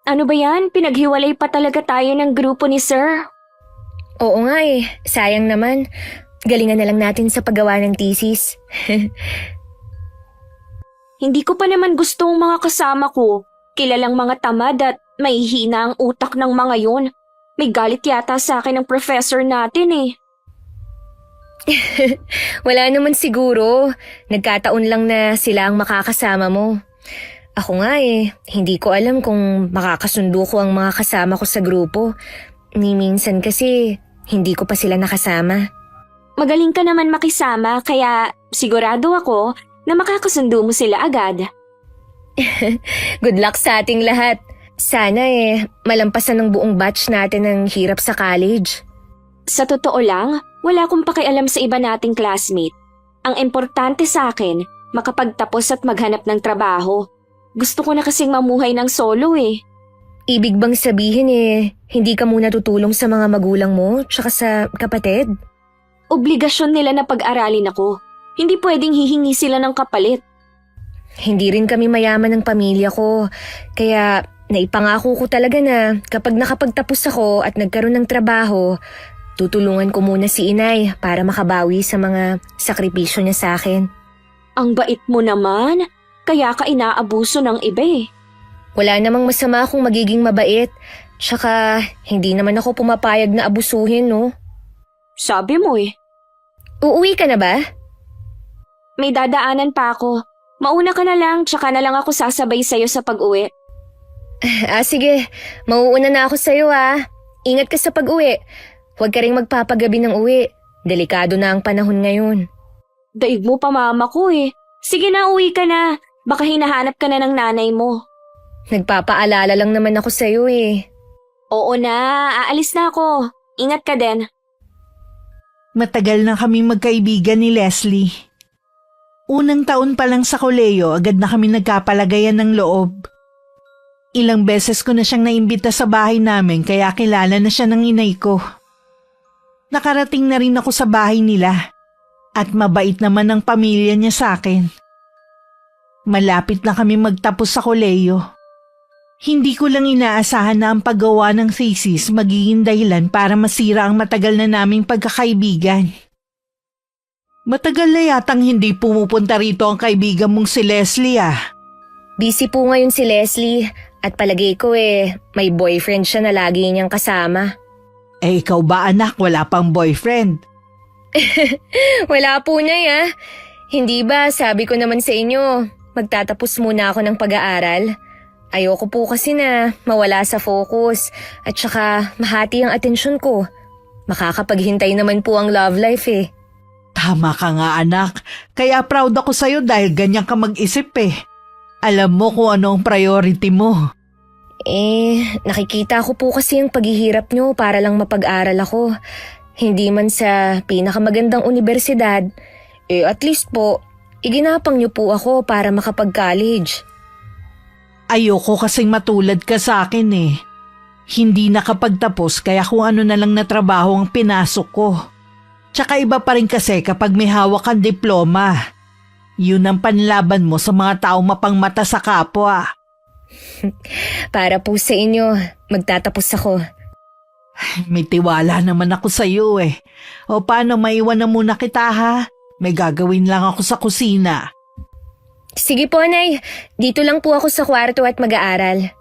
Ano ba yan? Pinaghiwalay pa talaga tayo ng grupo ni Sir. Oo nga eh, sayang naman. Galingan na lang natin sa paggawa ng thesis. Hindi ko pa naman gusto ang mga kasama ko. Kilalang mga tamad at may hina ang utak ng mga yun. May galit yata sa akin ng professor natin eh. Wala naman siguro. Nagkataon lang na sila ang makakasama mo. Ako nga eh, hindi ko alam kung makakasundo ko ang mga kasama ko sa grupo. Ni minsan kasi, hindi ko pa sila nakasama. Magaling ka naman makisama kaya sigurado ako na makakasundo mo sila agad. Good luck sa ating lahat. Sana eh, malampasan ng buong batch natin ang hirap sa college. Sa totoo lang, wala akong pakialam sa iba nating classmate. Ang importante sa akin, makapagtapos at maghanap ng trabaho. Gusto ko na kasing mamuhay ng solo eh. Ibig bang sabihin eh, hindi ka muna tutulong sa mga magulang mo tsaka sa kapatid? Obligasyon nila na pag-aralin ako. Hindi pwedeng hihingi sila ng kapalit. Hindi rin kami mayaman ng pamilya ko, kaya naipangako ko talaga na kapag nakapagtapos ako at nagkaroon ng trabaho, tutulungan ko muna si inay para makabawi sa mga sakripisyo niya sa akin. Ang bait mo naman, kaya ka inaabuso ng iba eh. Wala namang masama kung magiging mabait, tsaka hindi naman ako pumapayag na abusuhin, no? Sabi mo eh. Uuwi ka na ba? May dadaanan pa ako. Mauna ka na lang, tsaka na lang ako sasabay sa'yo sa pag-uwi. Sige. Mauuna na ako sa'yo Ingat ka sa pag-uwi. Huwag ka ring magpapagabi ng uwi. Delikado na ang panahon ngayon. Daig mo pa mama ko eh. Sige na, uwi ka na. Baka hinahanap ka na ng nanay mo. Nagpapaalala lang naman ako sa'yo eh. Oo na, aalis na ako. Ingat ka din. Matagal na kami magkaibigan ni Leslie. Unang taon pa lang sa koleyo, agad na kami nagkapalagayan ng loob. Ilang beses ko na siyang naimbita sa bahay namin kaya kilala na siya ng inay ko. Nakarating na rin ako sa bahay nila at mabait naman ang pamilya niya sa akin. Malapit na kami magtapos sa koleyo. Hindi ko lang inaasahan na ang paggawa ng thesis magiging dahilan para masira ang matagal na naming pagkakaibigan. Matagal na yatang hindi pumupunta rito ang kaibigan mong si Leslie Busy po ngayon si Leslie at palagay ko may boyfriend siya na lagi niyang kasama. Ikaw ba anak, wala pang boyfriend? Wala po na Hindi ba sabi ko naman sa inyo, magtatapos muna ako ng pag-aaral? Ayoko po kasi na mawala sa focus at saka mahati ang atensyon ko. Makakapaghintay naman po ang love life Tama ka nga anak, kaya proud ako sa'yo dahil ganyan ka mag-isip Alam mo kung ano ang priority mo. Nakikita ko po kasi ang paghihirap nyo para lang mapag-aral ako. Hindi man sa pinakamagandang universidad, at least po, iginapang nyo po ako para makapag-college. Ayoko kasing matulad ka sa akin Hindi nakapagtapos kaya kung ano na lang na trabaho ang pinasok ko. Tsaka iba pa rin kasi kapag may hawak kang diploma. Yun ang panlaban mo sa mga tao mapangmata sa kapwa. Para po sa inyo, magtatapos ako. May tiwala naman ako sa iyo O paano, maiwan na muna kita May gagawin lang ako sa kusina. Sige po, Nay. Dito lang po ako sa kwarto at mag-aaral.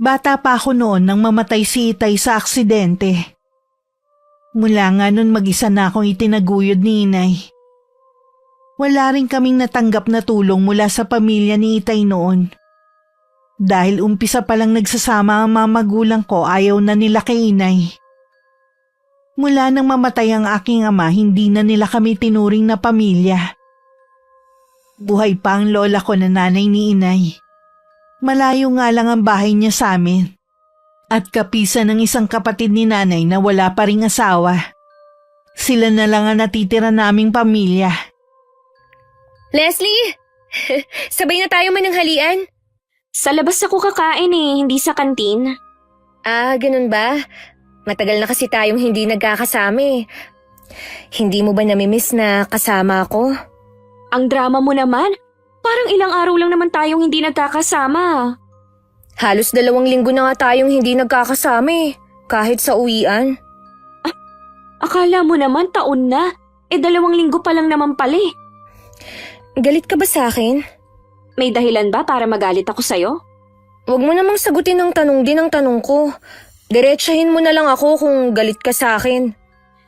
Bata pa ako noon nang mamatay si Itay sa aksidente. Mula nga nun mag-isa na akong itinaguyod ni Inay. Wala rin kaming natanggap na tulong mula sa pamilya ni Itay noon. Dahil umpisa pa lang nagsasama ang mga magulang ko, ayaw na nila kay Inay. Mula nang mamatay ang aking ama, hindi na nila kami tinuring na pamilya. Buhay pa ang lola ko na nanay ni Inay. Malayo nga lang ang bahay niya sa amin. At kapisan ng isang kapatid ni nanay na wala pa ring asawa. Sila na lang ang natitira naming pamilya. Leslie! Sabay na tayo mananghalian? Sa labas ako kakain hindi sa kantin. Ganun ba? Matagal na kasi tayong hindi nagkakasama Hindi mo ba namimiss na kasama ako? Ang drama mo naman. Parang ilang araw lang naman tayong hindi nagkakasama. Halos 2 linggo na nga tayong hindi nagkakasama eh, kahit sa uwian. Akala mo naman taon na. 2 linggo pa lang naman pala eh. Galit ka ba sa akin? May dahilan ba para magalit ako sa'yo? Huwag mo namang sagutin ng tanong din ang tanong ko. Diretsahin mo na lang ako kung galit ka sa akin.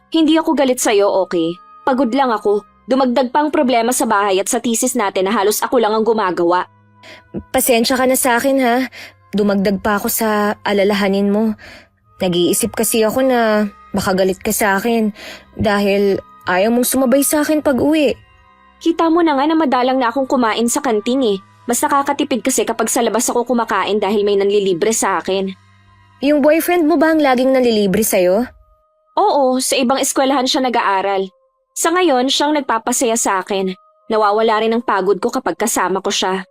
Hindi ako galit sa'yo, okay? Pagod lang ako. Dumagdag pang problema sa bahay at sa thesis natin na halos ako lang ang gumagawa. Pasensya ka na sa akin ha. Dumagdag pa ako sa alalahanin mo. Nag-iisip kasi ako na baka galit ka sa akin dahil ayaw mong sumabay sa akin pag uwi. Kita mo na nga na madalang na akong kumain sa kantin eh. Mas nakakatipid kasi kapag sa labas ako kumakain dahil may nanlilibre sa akin. Yung boyfriend mo ba ang laging nanlilibre sa'yo? Oo, sa ibang eskwelahan siya nag-aaral. Sa ngayon, siyang nagpapasaya sa akin. Nawawala rin ang pagod ko kapag kasama ko siya.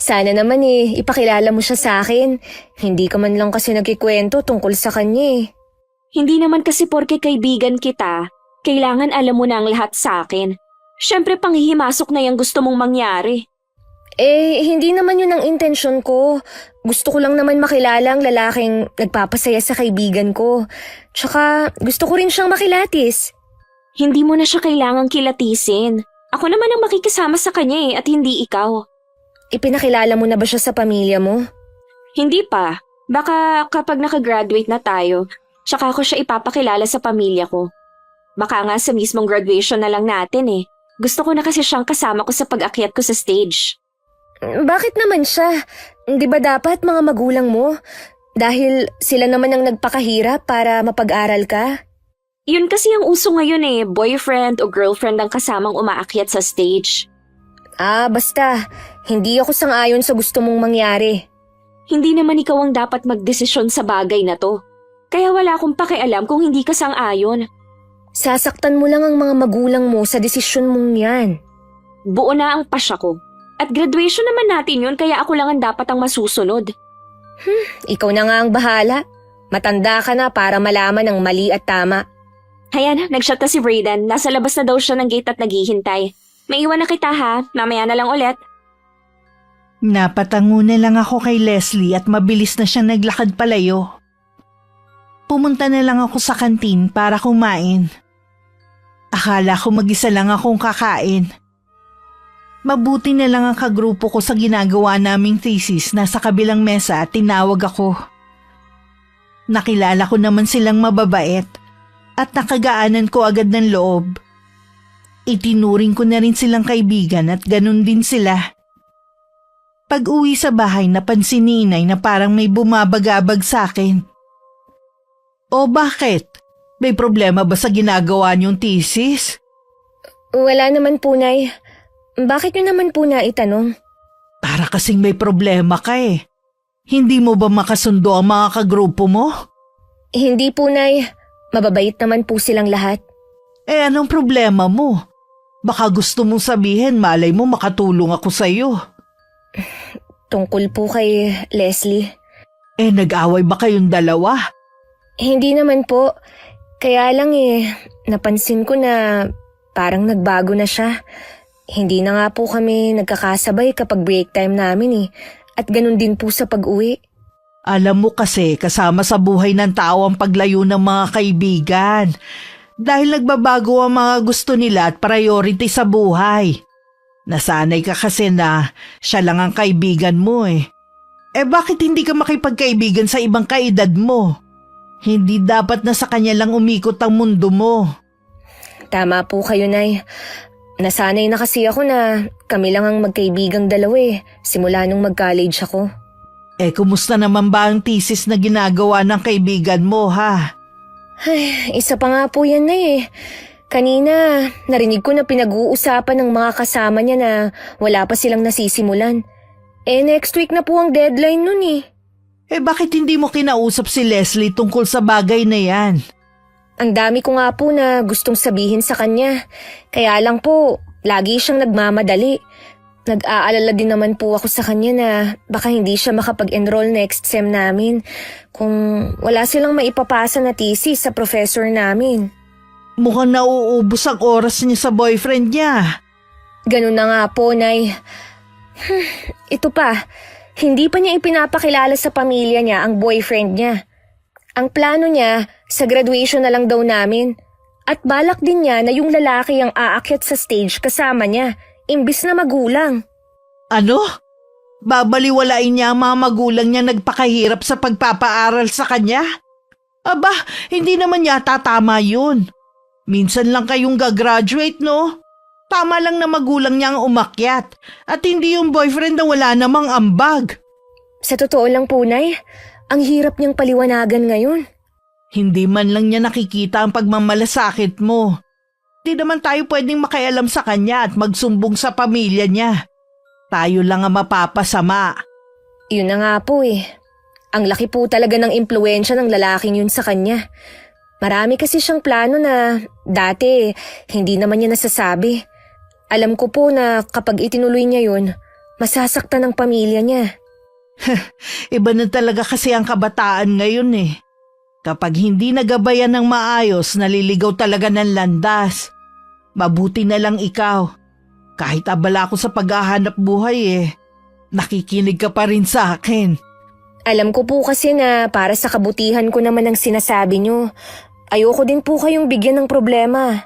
Sana naman ipakilala mo siya sa akin. Hindi ka man lang kasi nagkikwento tungkol sa kanya eh. Hindi naman kasi porke kaibigan kita, kailangan alam mo na ang lahat sa akin. Siyempre panghihimasok na yung gusto mong mangyari. Hindi naman yun ang intensyon ko. Gusto ko lang naman makilala ang lalaking nagpapasaya sa kaibigan ko. Tsaka gusto ko rin siyang makilatis. Hindi mo na siya kailangang kilatisin. Ako naman ang makikisama sa kanya at hindi ikaw. Ipinakilala mo na ba siya sa pamilya mo? Hindi pa. Baka kapag nakagraduate na tayo, tsaka ako siya ipapakilala sa pamilya ko. Baka nga sa mismong graduation na lang natin eh. Gusto ko na kasi siyang kasama ko sa pag-akyat ko sa stage. Bakit naman siya? Di ba dapat mga magulang mo? Dahil sila naman ang nagpakahirap para mapag-aral ka? Yun kasi ang uso ngayon eh, boyfriend o girlfriend ang kasamang umaakyat sa stage. Basta. Hindi ako sang-ayon sa gusto mong mangyari. Hindi naman ikaw ang dapat magdesisyon sa bagay na to. Kaya wala akong pakialam kung hindi ka sang-ayon. Sasaktan mo lang ang mga magulang mo sa desisyon mong yan. Buo na ang pasya ko. At graduation naman natin yun kaya ako lang ang dapat ang masusunod. Ikaw na nga ang bahala. Matanda ka na para malaman ang mali at tama. Ayan, nag-shot na si Brayden. Nasa labas na daw siya ng gate at naghihintay. Maiwan na kita ha. Mamaya na lang ulit. Napatango na lang ako kay Leslie at mabilis na siyang naglakad palayo. Pumunta na lang ako sa kantin para kumain. Akala ko mag-isa lang akong kakain. Mabuti na lang ang kagrupo ko sa ginagawa naming thesis na sa kabilang mesa at tinawag ako. Nakilala ko naman silang mababait at nakagaanan ko agad ng loob. Itinuring ko na rin silang kaibigan at ganun din sila. Pag-uwi sa bahay napansin ni Inay na parang may bumabagabag sa akin. O bakit? May problema ba sa ginagawa niyong thesis? Wala naman po, Nay. Bakit niyo naman po na itanong? Para kasing may problema ka eh. Hindi mo ba makasundo ang mga kagrupo mo? Hindi po, Nay. Mababait naman po silang lahat. Anong problema mo? Baka gusto mong sabihin malay mo makatulong ako sa'yo. Tungkol po kay Leslie. Nag-away ba kayong dalawa? Hindi naman po. Kaya lang napansin ko na parang nagbago na siya. Hindi na nga po kami nagkakasabay kapag break time namin At ganun din po sa pag-uwi. Alam mo kasi kasama sa buhay ng tao ang paglayo ng mga kaibigan. Dahil nagbabago ang mga gusto nila at priority sa buhay. Nasanay ka kasi na siya lang ang kaibigan mo bakit hindi ka makipagkaibigan sa ibang kaedad mo? Hindi dapat na sa kanya lang umikot ang mundo mo. Tama po kayo, Nay. Nasanay na kasi ako na kami lang ang magkaibigang dalawa simula nung mag-college ako. Kumusta naman ba ang thesis na ginagawa ng kaibigan mo, ha? Ay, isa pa nga po yan, Nay Kanina, narinig ko na pinag-uusapan ng mga kasama niya na wala pa silang nasisimulan. Next week na po ang deadline nun Bakit hindi mo kinausap si Leslie tungkol sa bagay na yan? Ang dami ko nga po na gustong sabihin sa kanya. Kaya lang po, lagi siyang nagmamadali. Nag-aalala din naman po ako sa kanya na baka hindi siya makapag-enroll next sem namin kung wala silang maipapasa na thesis sa professor namin. Mukhang nauubos ang oras niya sa boyfriend niya. Ganun na nga po, Nay. Ito pa, hindi pa niya ipinapakilala sa pamilya niya ang boyfriend niya. Ang plano niya, sa graduation na lang daw namin. At balak din niya na yung lalaki ang aakyat sa stage kasama niya, imbis na magulang. Ano? Babaliwalain niya ang mga magulang niya nagpakahirap sa pagpapaaral sa kanya? Aba, hindi naman yata tama yun. Minsan lang kayong gagraduate, no? Tama lang na magulang niya ang umakyat at hindi yung boyfriend na wala namang ambag. Sa totoo lang po, Nay, ang hirap niyang paliwanagan ngayon. Hindi man lang niya nakikita ang pagmamalasakit mo. Di naman tayo pwedeng makialam sa kanya at magsumbong sa pamilya niya. Tayo lang ang mapapasama. Yun na nga po eh. Ang laki po talaga ng impluwensya ng lalaking yun sa kanya. Marami kasi siyang plano na dati hindi naman niya nasasabi. Alam ko po na kapag itinuloy niya yun, masasaktan ang pamilya niya. Iba na talaga kasi ang kabataan ngayon eh. Kapag hindi nagabayan ng maayos, naliligaw talaga ng landas. Mabuti na lang ikaw. Kahit abala ako sa paghahanap buhay nakikinig ka pa rin sa akin. Alam ko po kasi na para sa kabutihan ko naman ang sinasabi niyo. Ayoko din po kayong bigyan ng problema.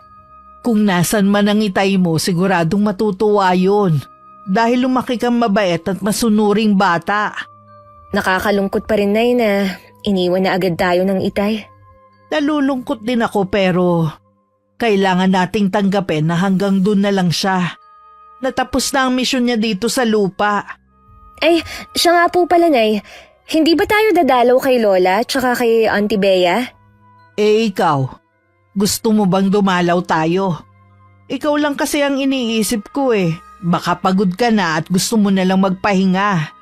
Kung nasan man ang itay mo, siguradong matutuwa yun. Dahil lumaki kang mabait at masunuring bata. Nakakalungkot pa rin, Nay, na iniwan na agad tayo ng itay. Nalulungkot din ako pero kailangan nating tanggapin na hanggang dun na lang siya. Natapos na ang misyon niya dito sa lupa. Ay, siya nga po pala, Nay. Hindi ba tayo dadalaw kay Lola tsaka kay Auntie Bea? Ikaw, gusto mo bang dumalaw tayo? Ikaw lang kasi ang iniisip ko Baka pagod ka na at gusto mo na lang magpahinga.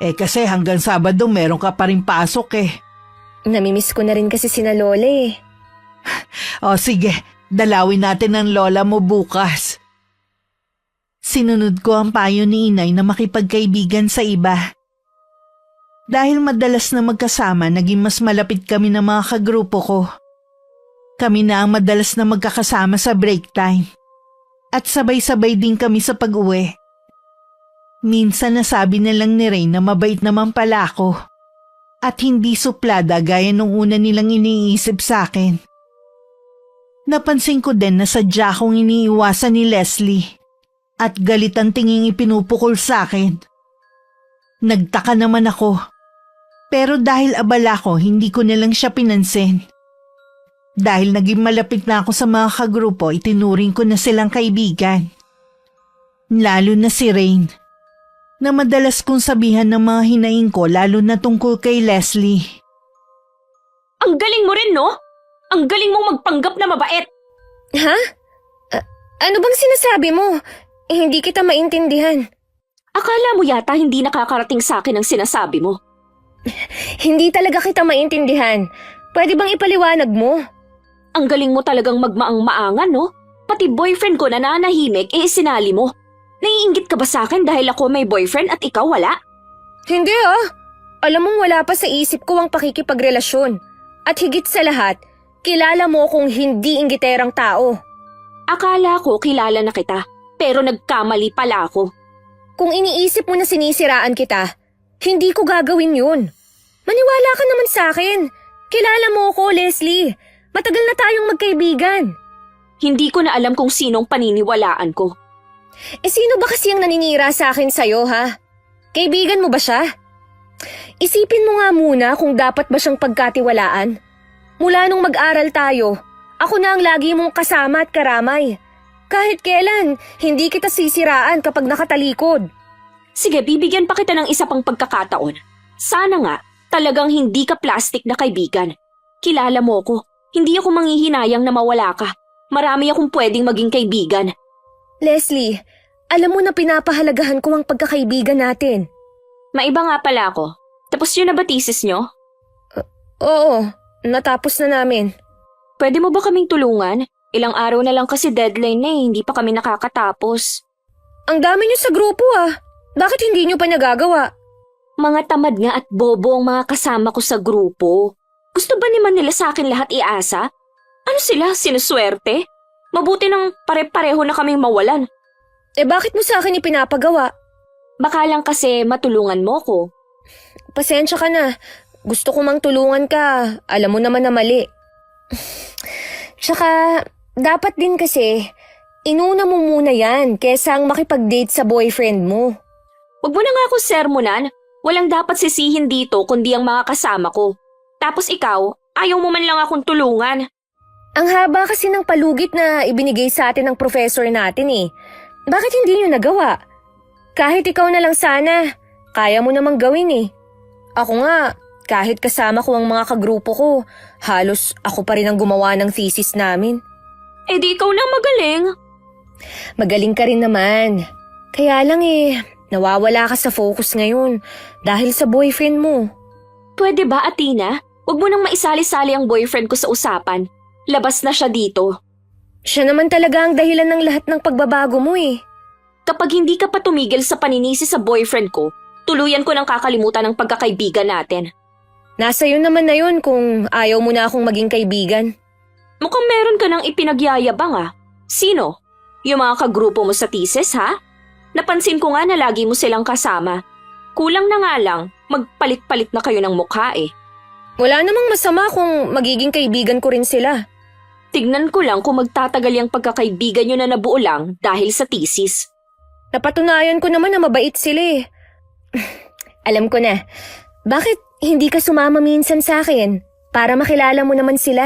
Kasi hanggang Sabado meron ka pa rin pasok Namimiss ko na rin kasi sina Lola eh. O sige, dalawin natin ang lola mo bukas. Sinunod ko ang payo ni Inay na makipagkaibigan sa iba. Dahil madalas na magkasama, naging mas malapit kami ng mga kagrupo ko. Kami na ang madalas na magkakasama sa break time. At sabay-sabay din kami sa pag-uwi. Minsan nasabi na lang ni Rain na mabait naman pala ako. At hindi suplada gaya nung una nilang iniisip sa akin. Napansin ko din na sadya kong iniiwasan ni Leslie. At galit ang tinging ipinupukol sa akin. Nagtaka naman ako. Pero dahil abala ko, hindi ko nalang siya pinansin. Dahil naging malapit na ako sa mga kagrupo, itinuring ko na silang kaibigan. Lalo na si Rain, na madalas kong sabihan ng mga hinaing ko lalo na tungkol kay Leslie. Ang galing mo rin, no? Ang galing mong magpanggap na mabait. Ha? Ano bang sinasabi mo? Hindi kita maintindihan. Akala mo yata hindi nakakarating sa akin ang sinasabi mo. Hindi talaga kita maintindihan. Pwede bang ipaliwanag mo? Ang galing mo talagang magmaang-maangan, no? Pati boyfriend ko na nanahimik, isinali mo. Naiinggit ka ba sa akin dahil ako may boyfriend at ikaw wala? Hindi Alam mong wala pa sa isip ko ang pakikipagrelasyon. At higit sa lahat, kilala mo kung hindi inggiterang tao. Akala ko kilala na kita, pero nagkamali pala ako. Kung iniisip mo na sinisiraan kita, hindi ko gagawin yun. Maniwala ka naman sa akin. Kilala mo ko, Leslie. Matagal na tayong magkaibigan. Hindi ko na alam kung sinong paniniwalaan ko. Sino ba kasi ang naninira sa akin sa'yo, ha? Kaibigan mo ba siya? Isipin mo nga muna kung dapat ba siyang pagkatiwalaan. Mula nung mag-aral tayo, ako na ang lagi mong kasama at karamay. Kahit kailan, hindi kita sisiraan kapag nakatalikod. Sige, bibigyan pa kita ng isa pang pagkakataon. Sana nga, talagang hindi ka plastic na kaibigan. Kilala mo ko. Hindi ako manghihinayang na mawala ka. Marami akong pwedeng maging kaibigan. Leslie, alam mo na pinapahalagahan ko ang pagkakaibigan natin. Maiba nga pala ako. Tapos yun na ba thesis nyo? Oo, natapos na namin. Pwede mo ba kaming tulungan? Ilang araw na lang kasi deadline na hindi pa kami nakakatapos. Ang dami niyo sa grupo Bakit hindi niyo pa nagagawa? Mga tamad nga at bobo ang mga kasama ko sa grupo. Gusto ba naman nila sa akin lahat iasa? Ano sila, sinuswerte? Mabuti nang pare-pareho na kaming mawalan. Bakit mo sa akin ipinapagawa? Baka lang kasi matulungan mo ko. Pasensya ka na. Gusto ko mang tulungan ka. Alam mo naman na mali. Tsaka, dapat din kasi, inuna mo muna yan kesa ang makipag-date sa boyfriend mo. Huwag mo na nga ako sermonan. Walang dapat sisihin dito kundi ang mga kasama ko. Tapos ikaw, ayaw mo man lang akong tulungan. Ang haba kasi ng palugit na ibinigay sa atin ng professor natin eh. Bakit hindi nyo nagawa? Kahit ikaw na lang sana, kaya mo namang gawin eh. Ako nga, kahit kasama ko ang mga kagrupo ko, halos ako pa rin ang gumawa ng thesis namin. Eh di ikaw na magaling. Magaling ka rin naman. Kaya lang nawawala ka sa focus ngayon dahil sa boyfriend mo. Pwede ba, Athena? Huwag mo nang maisali-sali ang boyfriend ko sa usapan. Labas na siya dito. Siya naman talaga ang dahilan ng lahat ng pagbabago mo eh. Kapag hindi ka pa tumigil sa paninisi sa boyfriend ko, tuluyan ko nang kakalimutan ang pagkakaibigan natin. Nasa iyo naman na yun kung ayaw mo na akong maging kaibigan. Mukhang meron ka nang ipinagyayabang ah. Sino? Yung mga kagrupo mo sa thesis ha? Napansin ko nga na lagi mo silang kasama. Kulang na nga lang, magpalit-palit na kayo ng mukha eh. Wala namang masama kung magiging kaibigan ko rin sila. Tignan ko lang kung magtatagal yung pagkakaibigan nyo na nabuo lang dahil sa thesis. Napatunayan ko naman na mabait sila eh. Alam ko na. Bakit hindi ka sumama minsan sa akin para makilala mo naman sila?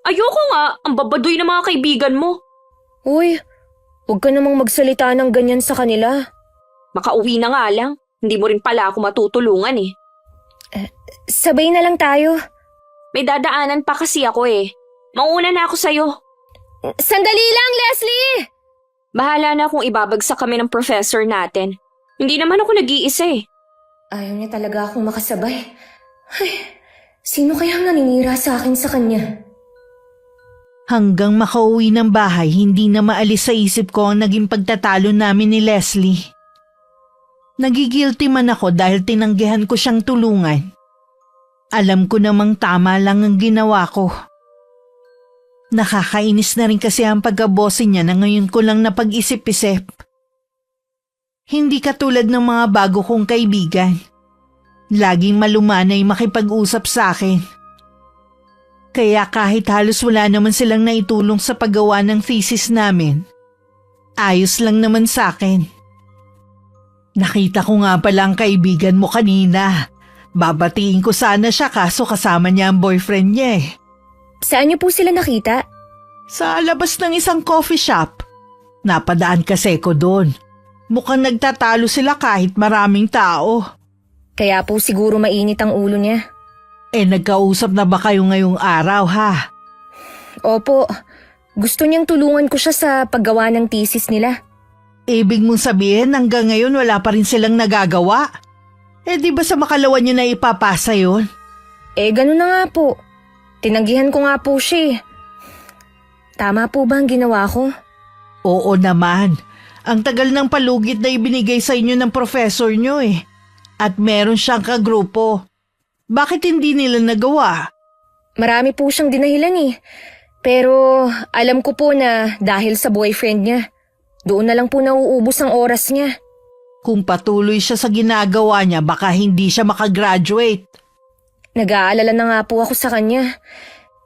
Ayoko nga, ang babadoy ng mga kaibigan mo. Uy, huwag ka namang magsalita ng ganyan sa kanila. Makauwi na nga lang, hindi mo rin pala ako matutulungan eh. Sabay na lang tayo. May dadaanan pa kasi ako eh. Mauna na ako sa'yo. Sandali lang, Leslie! Bahala na kung ibabagsak kami ng professor natin. Hindi naman ako nag-iisa eh. Ayaw niya talaga akong makasabay. Ay, sino kayang naninira sa akin sa kanya? Hanggang makauwi ng bahay, hindi na maalis sa isip ko ang naging pagtatalo namin ni Leslie. Nagigilty man ako dahil tinanggihan ko siyang tulungan. Alam ko namang tama lang ang ginawa ko. Nakakainis na rin kasi ang pagkabosi niya na ngayon ko lang napag-isip-isip. Hindi katulad ng mga bago kong kaibigan. Laging malumanay makipag-usap sa akin. Kaya kahit halos wala naman silang naitulong sa paggawa ng thesis namin, ayos lang naman sa akin. Nakita ko nga pala ang kaibigan mo kanina. Babatiin ko sana siya kaso kasama niya ang boyfriend niya eh. Saan niyo po sila nakita? Sa labas ng isang coffee shop. Napadaan kasi ko doon. Mukhang nagtatalo sila kahit maraming tao. Kaya po siguro mainit ang ulo niya. Nagkausap na ba kayo ngayong araw ha? Opo, gusto niyang tulungan ko siya sa paggawa ng thesis nila. Ibig mong sabihin hanggang ngayon wala pa rin silang nagagawa? Di ba sa makalawan niyo na ipapasa yun? Ganun na nga po. Tinanggihan ko nga po siya eh. Tama po ba ang ginawa ko? Oo naman. Ang tagal ng palugit na ibinigay sa inyo ng professor niyo eh. At meron siyang kagrupo. Bakit hindi nila nagawa? Marami po siyang dinahilan eh. Pero alam ko po na dahil sa boyfriend niya, doon na lang po nauubos ang oras niya. Kung patuloy siya sa ginagawa niya, baka hindi siya makagraduate. Nag-aalala na nga po ako sa kanya.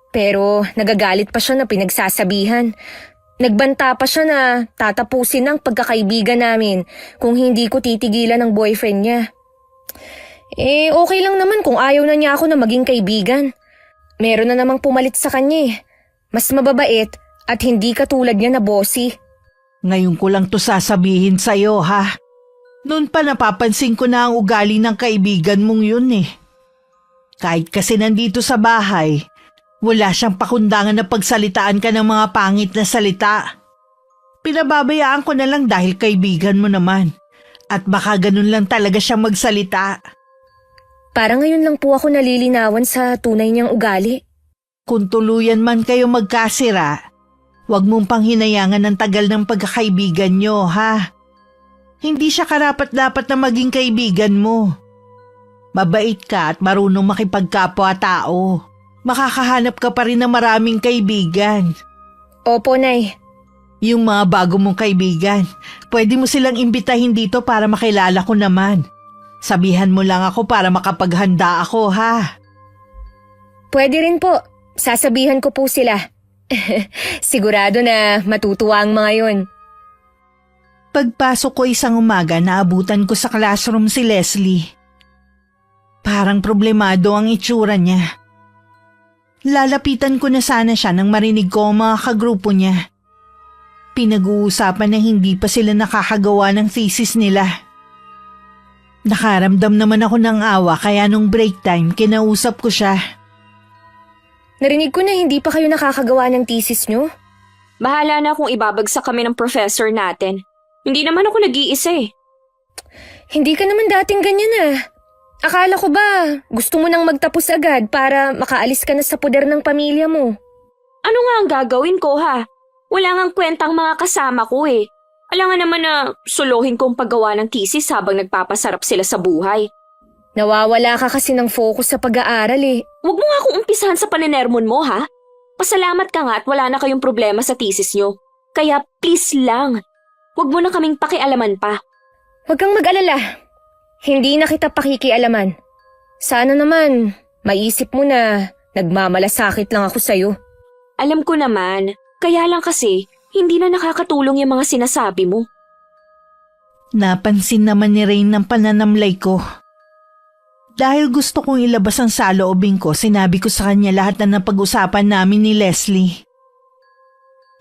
Pero nagagalit pa siya na pinagsasabihan. Nagbanta pa siya na tatapusin ang pagkakaibigan namin kung hindi ko titigilan ang boyfriend niya. Okay lang naman kung ayaw na niya ako na maging kaibigan. Meron na namang pumalit sa kanya eh. Mas mababait at hindi katulad niya na bossy. Ngayon ko lang to sasabihin sa'yo ha. Noon pa napapansin ko na ang ugali ng kaibigan mong yun eh. Kahit kasi nandito sa bahay, wala siyang pakundangan na pagsalitaan ka ng mga pangit na salita. Pinababayaan ko na lang dahil kaibigan mo naman. At baka ganun lang talaga siyang magsalita. Parang ngayon lang po ako nalilinawan sa tunay niyang ugali. Kung tuluyan man kayo magkasira, huwag mong panghinayangan ng tagal ng pagkakaibigan nyo ha. Hindi siya karapat-dapat na maging kaibigan mo. Mabait ka at marunong makipagkapwa-tao. Makakahanap ka pa rin ng maraming kaibigan. Opo, Nay. Yung mga bago mong kaibigan, pwede mo silang imbitahin dito para makilala ko naman. Sabihan mo lang ako para makapaghanda ako, ha? Pwede rin po. Sasabihan ko po sila. Sigurado na matutuwa ang mga yun. Pagpasok ko isang umaga, naabutan ko sa classroom si Leslie. Parang problemado ang itsura niya. Lalapitan ko na sana siya nang marinig ko ang mga kagrupo niya. Pinag-uusapan na hindi pa sila nakakagawa ng thesis nila. Nakaramdam naman ako ng awa kaya nung break time kinausap ko siya. Narinig ko na hindi pa kayo nakakagawa ng thesis nyo. Bahala na kung ibabagsak kami ng professor natin. Hindi naman ako nag-iisa eh. Hindi ka naman dating ganyan ah. Akala ko ba gusto mo nang magtapos agad para makaalis ka na sa poder ng pamilya mo? Ano nga ang gagawin ko ha? Wala ngang kwentang mga kasama ko eh. Alam nga naman na suluhin kong paggawa ng thesis habang nagpapasarap sila sa buhay. Nawawala ka kasi ng focus sa pag-aaral eh. Huwag mo nga akong umpisahan sa paninermon mo ha? Pasalamat ka nga at wala na kayong problema sa thesis nyo. Kaya please lang, huwag mo na kaming pakialaman pa. Huwag kang mag-alala. Hindi na kita pakikialaman. Sana naman, maisip mo na nagmamalasakit lang ako sa'yo. Alam ko naman, kaya lang kasi hindi na nakakatulong yung mga sinasabi mo. Napansin naman ni Rain ng pananamlay ko. Dahil gusto kong ilabas ang saloobin ko, sinabi ko sa kanya lahat na napag-usapan namin ni Leslie.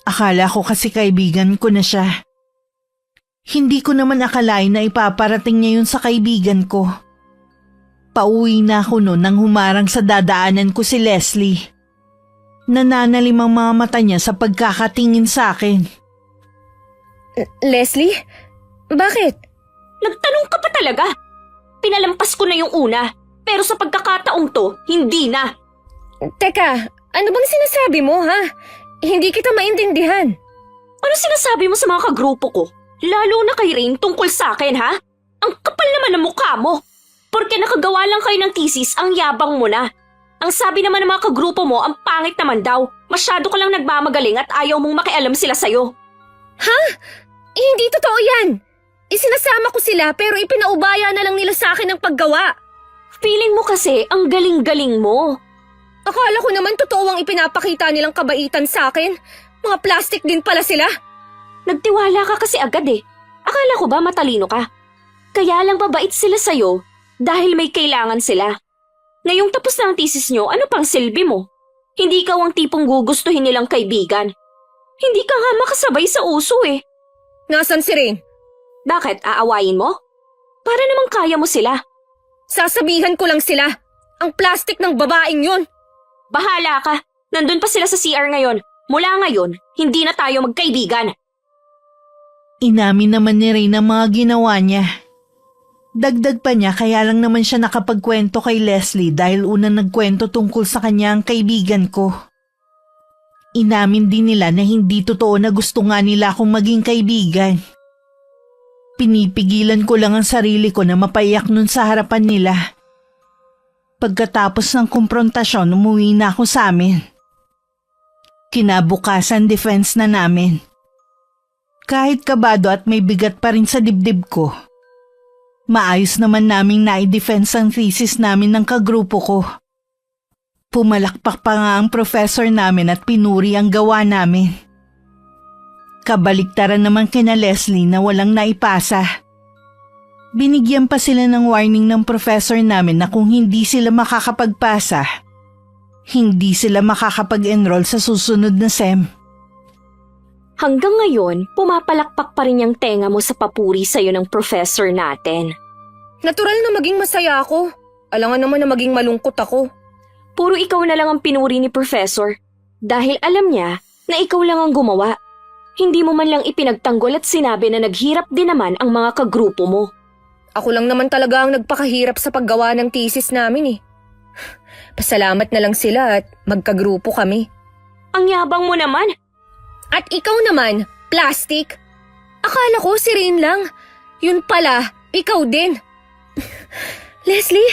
Akala ko kasi kaibigan ko na siya. Hindi ko naman akalain na ipaparating niya yun sa kaibigan ko. Pauwi na ako noon nang humarang sa dadaanan ko si Leslie. Nananalim ang mga mata niya sa pagkakatingin sa akin. Leslie? Bakit? Nagtanong ka pa talaga? Pinalampas ko na yung una, pero sa pagkakataong to, hindi na. Teka, ano bang sinasabi mo ha? Hindi kita maintindihan. Ano sinasabi mo sa mga kagrupo ko? Lalo na kay Rain tungkol sa akin ha? Ang kapal naman ng mukha mo. Porque nakagawa lang kayo ng thesis, ang yabang mo na. Ang sabi naman ng mga kagrupo mo, ang pangit naman daw. Masyado ka lang nagmamagaling at ayaw mong makialam sila sa'yo. Ha? Hindi totoo yan. Isinasama ko sila pero ipinaubaya na lang nila sa akin ang paggawa. Feeling mo kasi ang galing-galing mo. Akala ko naman totoo ang ipinapakita nilang kabaitan sa akin. Mga plastic din pala sila. Nagtiwala ka kasi agad eh. Akala ko ba matalino ka? Kaya lang mabait sila sa'yo dahil may kailangan sila. Ngayong tapos na ang thesis nyo, ano pang silbi mo? Hindi ikaw ang tipong gugustuhin nilang kaibigan. Hindi ka nga makasabay sa uso eh. Nasaan si Rain? Bakit, aawayin mo? Para namang kaya mo sila. Sasabihan ko lang sila. Ang plastic ng babaeng yun. Bahala ka. Nandun pa sila sa CR ngayon. Mula ngayon, hindi na tayo magkaibigan. Inamin naman ni Rain ang mga ginawa niya. Dagdag pa niya kaya lang naman siya nakapagkwento kay Leslie dahil unang nagkwento tungkol sa kanya ang kaibigan ko. Inamin din nila na hindi totoo na gusto nga nila akong maging kaibigan. Pinipigilan ko lang ang sarili ko na mapaiyak nun sa harapan nila. Pagkatapos ng kumprontasyon, umuwi na ako sa amin. Kinabukasan defense na namin. Kahit kabado at may bigat pa rin sa dibdib ko, maayos naman naming na-defense ang thesis namin ng kagrupo ko. Pumalakpak pa nga ang professor namin at pinuri ang gawa namin. Kabaliktaran naman kina Leslie na walang naipasa. Binigyan pa sila ng warning ng professor namin na kung hindi sila makakapagpasa, hindi sila makakapag-enroll sa susunod na SEM. Hanggang ngayon, pumapalakpak pa rin yung tenga mo sa papuri sa'yo ng professor natin. Natural na maging masaya ako. Alangan naman na maging malungkot ako. Puro ikaw na lang ang pinuri ni professor. Dahil alam niya na ikaw lang ang gumawa. Hindi mo man lang ipinagtanggol at sinabi na naghirap din naman ang mga kagrupo mo. Ako lang naman talaga ang nagpakahirap sa paggawa ng thesis namin eh. Pasalamat na lang sila at magkagrupo kami. Ang yabang mo naman. At ikaw naman, plastic. Akala ko si Rain lang. Yun pala, ikaw din. Leslie,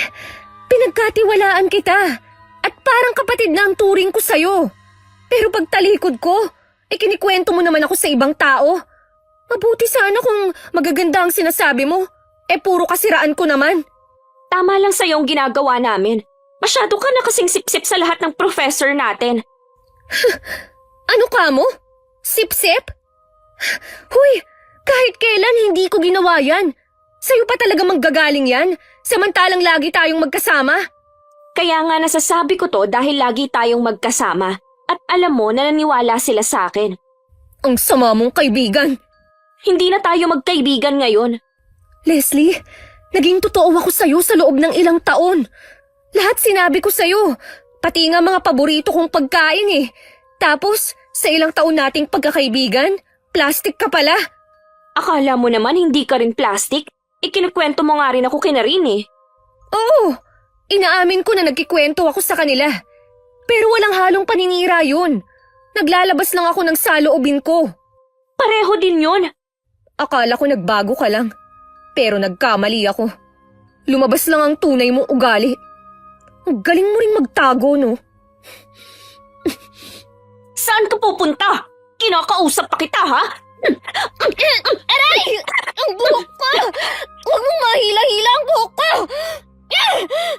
pinagkatiwalaan kita. At parang kapatid na ang turing ko sa'yo. Pero pagtalikod ko, Kinikwento mo naman ako sa ibang tao. Mabuti sana kung magaganda ang sinasabi mo. Puro kasiraan ko naman. Tama lang sa'yo ang ginagawa namin. Masyado ka na kasing sip-sip sa lahat ng professor natin. Ano ka mo? Sip-sip? Huy, kahit kailan hindi ko ginawa yan. Sa'yo pa talaga manggagaling yan, samantalang lagi tayong magkasama. Kaya nga nasasabi ko to dahil lagi tayong magkasama. At alam mo na naniwala sila sa akin. Ang sama mong kaibigan. Hindi na tayo magkaibigan ngayon. Leslie, naging totoo ako sa'yo sa loob ng ilang taon. Lahat sinabi ko sa'yo, pati nga mga paborito kong pagkain eh. Tapos, sa ilang taon nating pagkakaibigan, plastic ka pala. Akala mo naman hindi ka rin plastic? Ikinukwento mo nga rin ako kina Rin eh. Oo, inaamin ko na nagkikwento ako sa kanila. Pero walang halong paninira yun. Naglalabas lang ako ng saloobin ko. Pareho din yun. Akala ko nagbago ka lang. Pero nagkamali ako. Lumabas lang ang tunay mong ugali. Ang galing mo rin magtago, no? Saan ka pupunta? Kinakausap pa kita, ha? Aray! Ang buhok ko! Huwag mong mahila-hila ang buhok ko!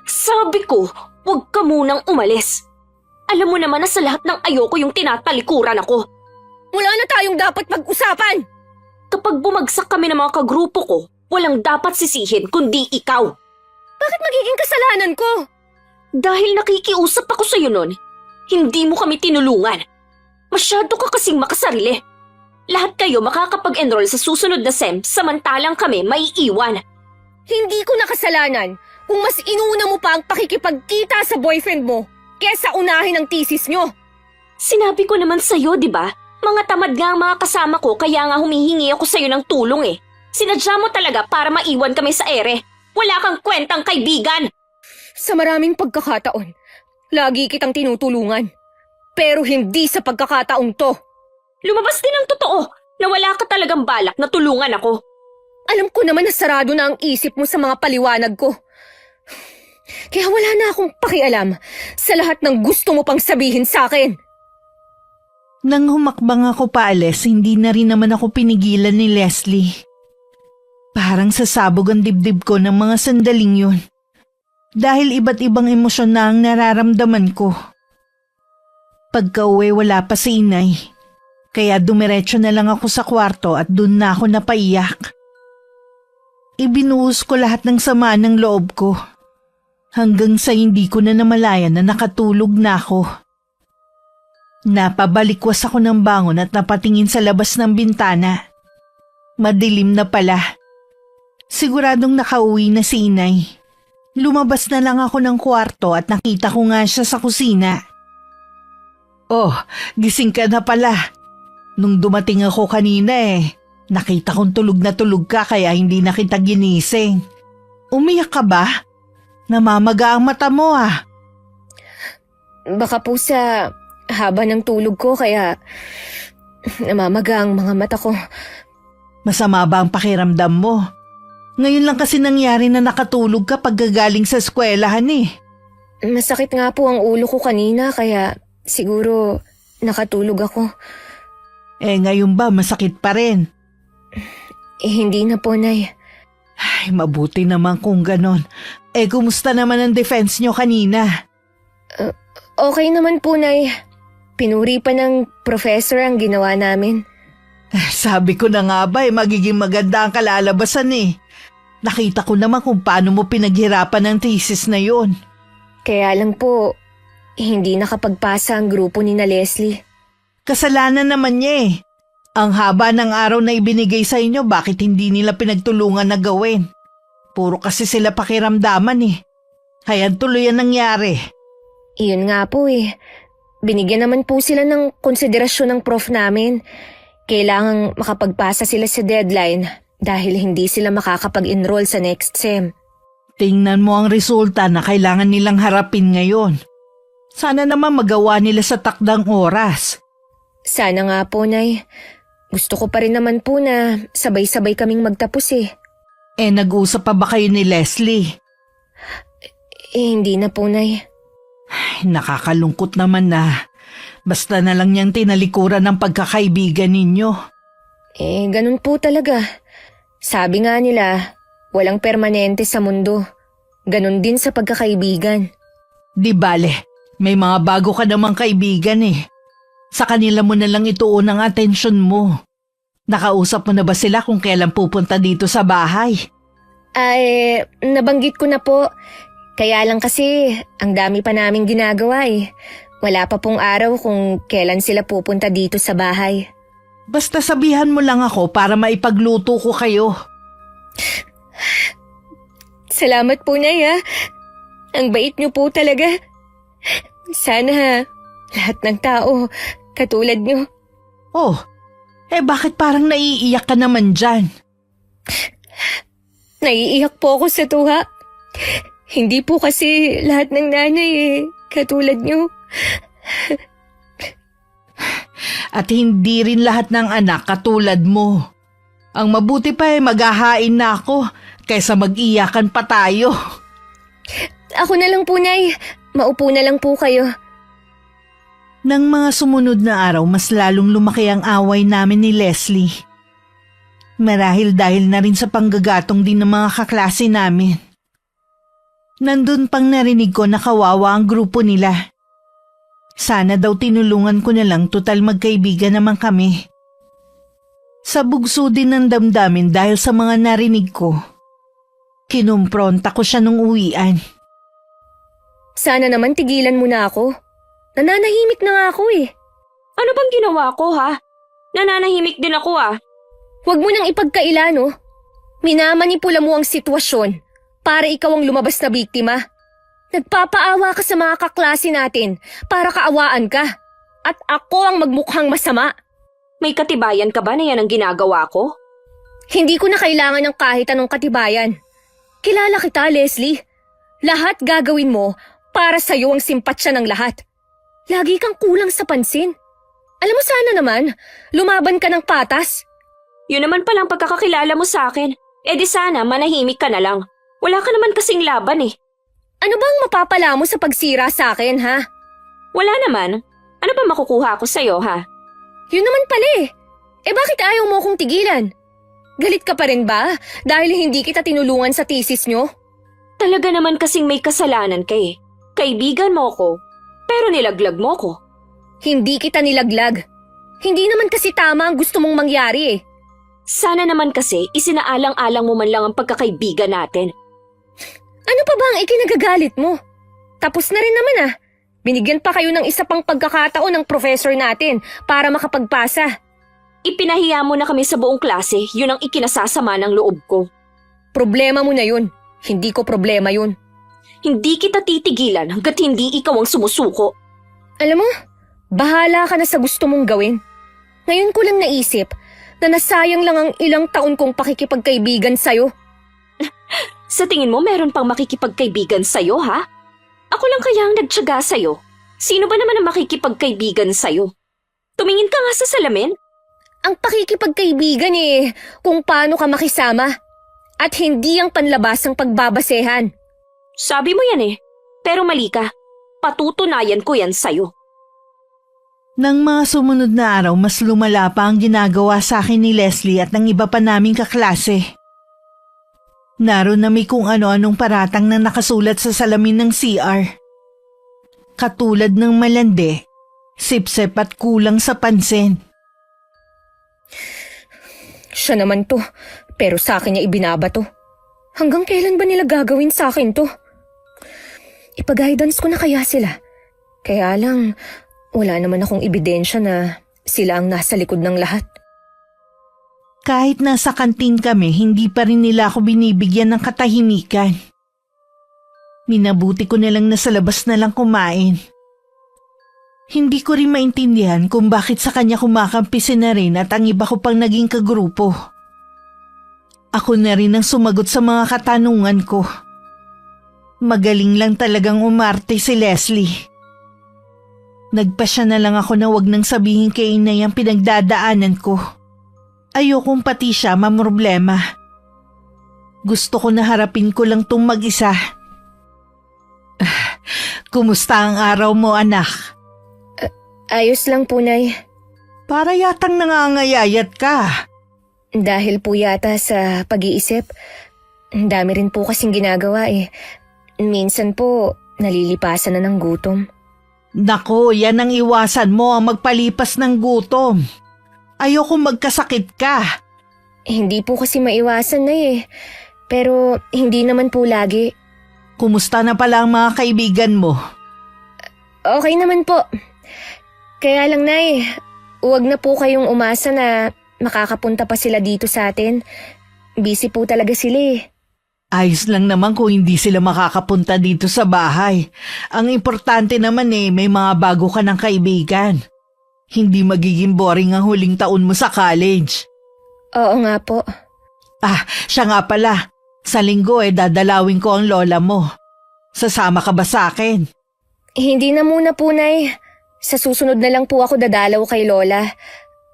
Sabi ko, huwag ka munang umalis. Alam mo naman na sa lahat ng ayoko yung tinatalikuran ako. Wala na tayong dapat pag-usapan! Kapag bumagsak kami ng mga kagrupo ko, walang dapat sisihin kundi ikaw. Bakit magiging kasalanan ko? Dahil nakikiusap ako sa'yo nun, hindi mo kami tinulungan. Masyado ka kasing makasarili. Lahat kayo makakapag-enroll sa susunod na SEM samantalang kami maiiwan. Hindi ko nakasalanan kung mas inuna mo pa ang pakikipagkita sa boyfriend mo kesa unahin ang thesis nyo. Sinabi ko naman sa'yo, di ba? Mga tamad nga ang mga kasama ko kaya nga humihingi ako sa'yo ng tulong eh. Sinadya mo talaga para maiwan kami sa ere. Wala kang kwentang kaibigan. Sa maraming pagkakataon, lagi kitang tinutulungan. Pero hindi sa pagkakataong to. Lumabas din ang totoo na wala ka talagang balak na tulungan ako. Alam ko naman na sarado na ang isip mo sa mga paliwanag ko. Kaya wala na akong pakialam sa lahat ng gusto mo pang sabihin sa akin. Nang humakbang ako paalis, hindi na rin naman ako pinigilan ni Leslie. Parang sasabog ang dibdib ko ng mga sandaling yun. Dahil iba't ibang emosyon na ang nararamdaman ko. Pagka-uwi wala pa si inay. Kaya dumiretso na lang ako sa kwarto at dun na ako napaiyak. Ibinuhos ko lahat ng sama ng loob ko. Hanggang sa hindi ko na namalayan na nakatulog na ako. Napabalikwas ako ng bangon at napatingin sa labas ng bintana. Madilim na pala. Siguradong nakauwi na si inay. Lumabas na lang ako ng kwarto at nakita ko nga siya sa kusina. Oh, gising ka na pala. Nung dumating ako kanina nakita kong tulog na tulog ka kaya hindi na kita ginising. Umiyak ka ba? Namamaga ang mata mo ah. Baka po sa haba ng tulog ko kaya namamaga ang mga mata ko. Masama ba ang pakiramdam mo? Ngayon lang kasi nangyari na nakatulog ka pagkagaling sa eskwelahan eh. Masakit nga po ang ulo ko kanina kaya siguro nakatulog ako. Ngayon ba masakit pa rin? Hindi na po, Nay. Ay, mabuti naman kung ganon. Kumusta naman ang defense nyo kanina? Okay naman po, Nay. Pinuri pa ng professor ang ginawa namin. Sabi ko na nga ba magiging maganda ang kalalabasan eh. Nakita ko naman kung paano mo pinaghirapan ang thesis na yon. Kaya lang po, hindi nakapagpasa ang grupo ni na Leslie. Kasalanan naman niya eh. Ang haba ng araw na ibinigay sa inyo, bakit hindi nila pinagtulungan na gawin? Puro kasi sila pakiramdaman eh. Kaya tuloy ang nangyari. Iyon nga po eh. Binigyan naman po sila ng konsiderasyon ng prof namin. Kailangang makapagpasa sila sa deadline dahil hindi sila makakapag-enroll sa next SEM. Tingnan mo ang resulta na kailangan nilang harapin ngayon. Sana naman magawa nila sa takdang oras. Sana nga po, Nay. Gusto ko pa rin naman po na sabay-sabay kaming magtapos eh. Nag-usap pa ba kayo ni Leslie? Hindi na po, Nay. Ay, nakakalungkot naman na Basta na lang niyang tinalikuran ng pagkakaibigan ninyo. Ganun po talaga. Sabi nga nila, walang permanente sa mundo. Ganun din sa pagkakaibigan. Di bale, may mga bago ka namang kaibigan eh. Sa kanila mo na lang ituon ang atensyon mo. Nakausap mo na ba sila kung kailan pupunta dito sa bahay? Nabanggit ko na po. Kaya lang kasi, ang dami pa naming ginagawa eh. Wala pa pong araw kung kailan sila pupunta dito sa bahay. Basta sabihan mo lang ako para maipagluto ko kayo. Salamat po, Nay, ha. Ang bait niyo po talaga. Sana lahat ng tao katulad niyo. Oh, bakit parang naiiyak ka naman dyan? Naiiyak po ako sa tuwa. Hindi po kasi lahat ng nanay katulad niyo. At hindi rin lahat ng anak katulad mo. Ang mabuti pa maghahain na ako kaysa mag-iyakan pa tayo. Ako na lang po, Nay. Maupo na lang po kayo. Nang mga sumunod na araw, mas lalong lumaki ang away namin ni Leslie. Marahil dahil na rin sa panggagatong din ng mga kaklase namin. Nandun pang narinig ko na kawawa ang grupo nila. Sana daw tinulungan ko na lang, total magkaibigan naman kami. Sa bugso din ng damdamin dahil sa mga narinig ko, kinumpronta ko siya nung uwian. Sana naman tigilan mo na ako. Nananahimik na nga ako eh. Ano bang ginawa ko, ha? Nananahimik din ako, ah. Huwag mo nang ipagkaila, no? Minamanipula mo ang sitwasyon para ikaw ang lumabas na biktima. Nagpapaawa ka sa mga kaklase natin para kaawaan ka. At ako ang magmukhang masama. May katibayan ka ba na yan ang ginagawa ko? Hindi ko na kailangan ng kahit anong katibayan. Kilala kita, Leslie. Lahat gagawin mo para sa'yo ang simpatsya ng lahat. Lagi kang kulang sa pansin. Alam mo, sana naman, lumaban ka ng patas. Yun naman palang pagkakakilala mo sa akin. Di sana manahimik ka na lang. Wala ka naman kasing laban eh. Ano bang mapapala mo sa pagsira sa akin, ha? Wala naman. Ano ba makukuha ko sa'yo, ha? Yun naman pala eh. Bakit ayaw mo akong tigilan? Galit ka pa rin ba dahil hindi kita tinulungan sa thesis nyo? Talaga naman kasing may kasalanan ka eh. Kaibigan mo ko, pero nilaglag mo ko. Hindi kita nilaglag. Hindi naman kasi tama ang gusto mong mangyari eh. Sana naman kasi isinaalang-alang mo man lang ang pagkakaibigan natin. Ano pa ba ang ikinagagalit mo? Tapos na rin naman ah. Binigyan pa kayo ng isa pang pagkakataon ng professor natin para makapagpasa. Ipinahiya mo na kami sa buong klase, yun ang ikinasasama ng loob ko. Problema mo na yun. Hindi ko problema yun. Hindi kita titigilan hanggat hindi ikaw ang sumusuko. Alam mo, bahala ka na sa gusto mong gawin. Ngayon ko lang naisip na nasayang lang ang ilang taon kong pakikipagkaibigan sa'yo. Sa tingin mo meron pang makikipagkaibigan sa'yo, ha? Ako lang kaya ang nagtiyaga sa'yo. Sino ba naman ang makikipagkaibigan sa'yo? Tumingin ka nga sa salamin. Ang pakikipagkaibigan kung paano ka makisama. At hindi ang panlabasang pagbabasehan. Sabi mo yan pero mali ka. Patutunayan ko yan sa'yo. Nang mga sumunod na araw, mas lumala pa ang ginagawa sa akin ni Leslie at ng iba pa naming kaklase. Naroon na may kung ano-anong paratang na nakasulat sa salamin ng CR. Katulad ng malandi, sipsep at kulang sa pansin. Siya naman to, pero sa akin niya ibinabato. Hanggang kailan ba nila gagawin sa akin to? Ipag-guidance ko na kaya sila. Kaya lang, wala naman akong ebidensya na sila ang nasa likod ng lahat. Kahit nasa kantin kami, hindi pa rin nila ako binibigyan ng katahimikan. Minabuti ko na lang na sa labas na lang kumain. Hindi ko rin maintindihan kung bakit sa kanya kumakampi si na rin at ang iba ko pang naging kagrupo. Ako na rin ang sumagot sa mga katanungan ko. Magaling lang talagang umarte si Leslie. Nagpasya na lang ako na wag nang sabihin kay inay ang pinagdadaanan ko. Ayokong pati siya mamroblema. Gusto ko na harapin ko lang tong mag-isa. Kumusta ang araw mo, anak? Ayos lang po, Nay. Para yatang nangangayayat ka. Dahil po yata sa pag-iisip, ang dami rin po kasing ginagawa eh. Minsan po, nalilipasan na ng gutom. Nako, yan ang iwasan mo, ang magpalipas ng gutom. Ayoko magkasakit ka. Hindi po kasi maiwasan na eh. Pero hindi naman po lagi. Kumusta na pala ang mga kaibigan mo? Okay naman po. Kaya lang, Nay, huwag na po kayong umasa na makakapunta pa sila dito sa atin. Busy po talaga sila eh. Ayos lang naman kung hindi sila makakapunta dito sa bahay. Ang importante naman may mga bago ka ng kaibigan. Hindi magiging boring ang huling taon mo sa college. Oo nga po. Siya nga pala. Sa linggo dadalawin ko ang lola mo. Sasama ka ba sa akin? Hindi na muna po, Nay. Sa susunod na lang po ako dadalaw kay Lola.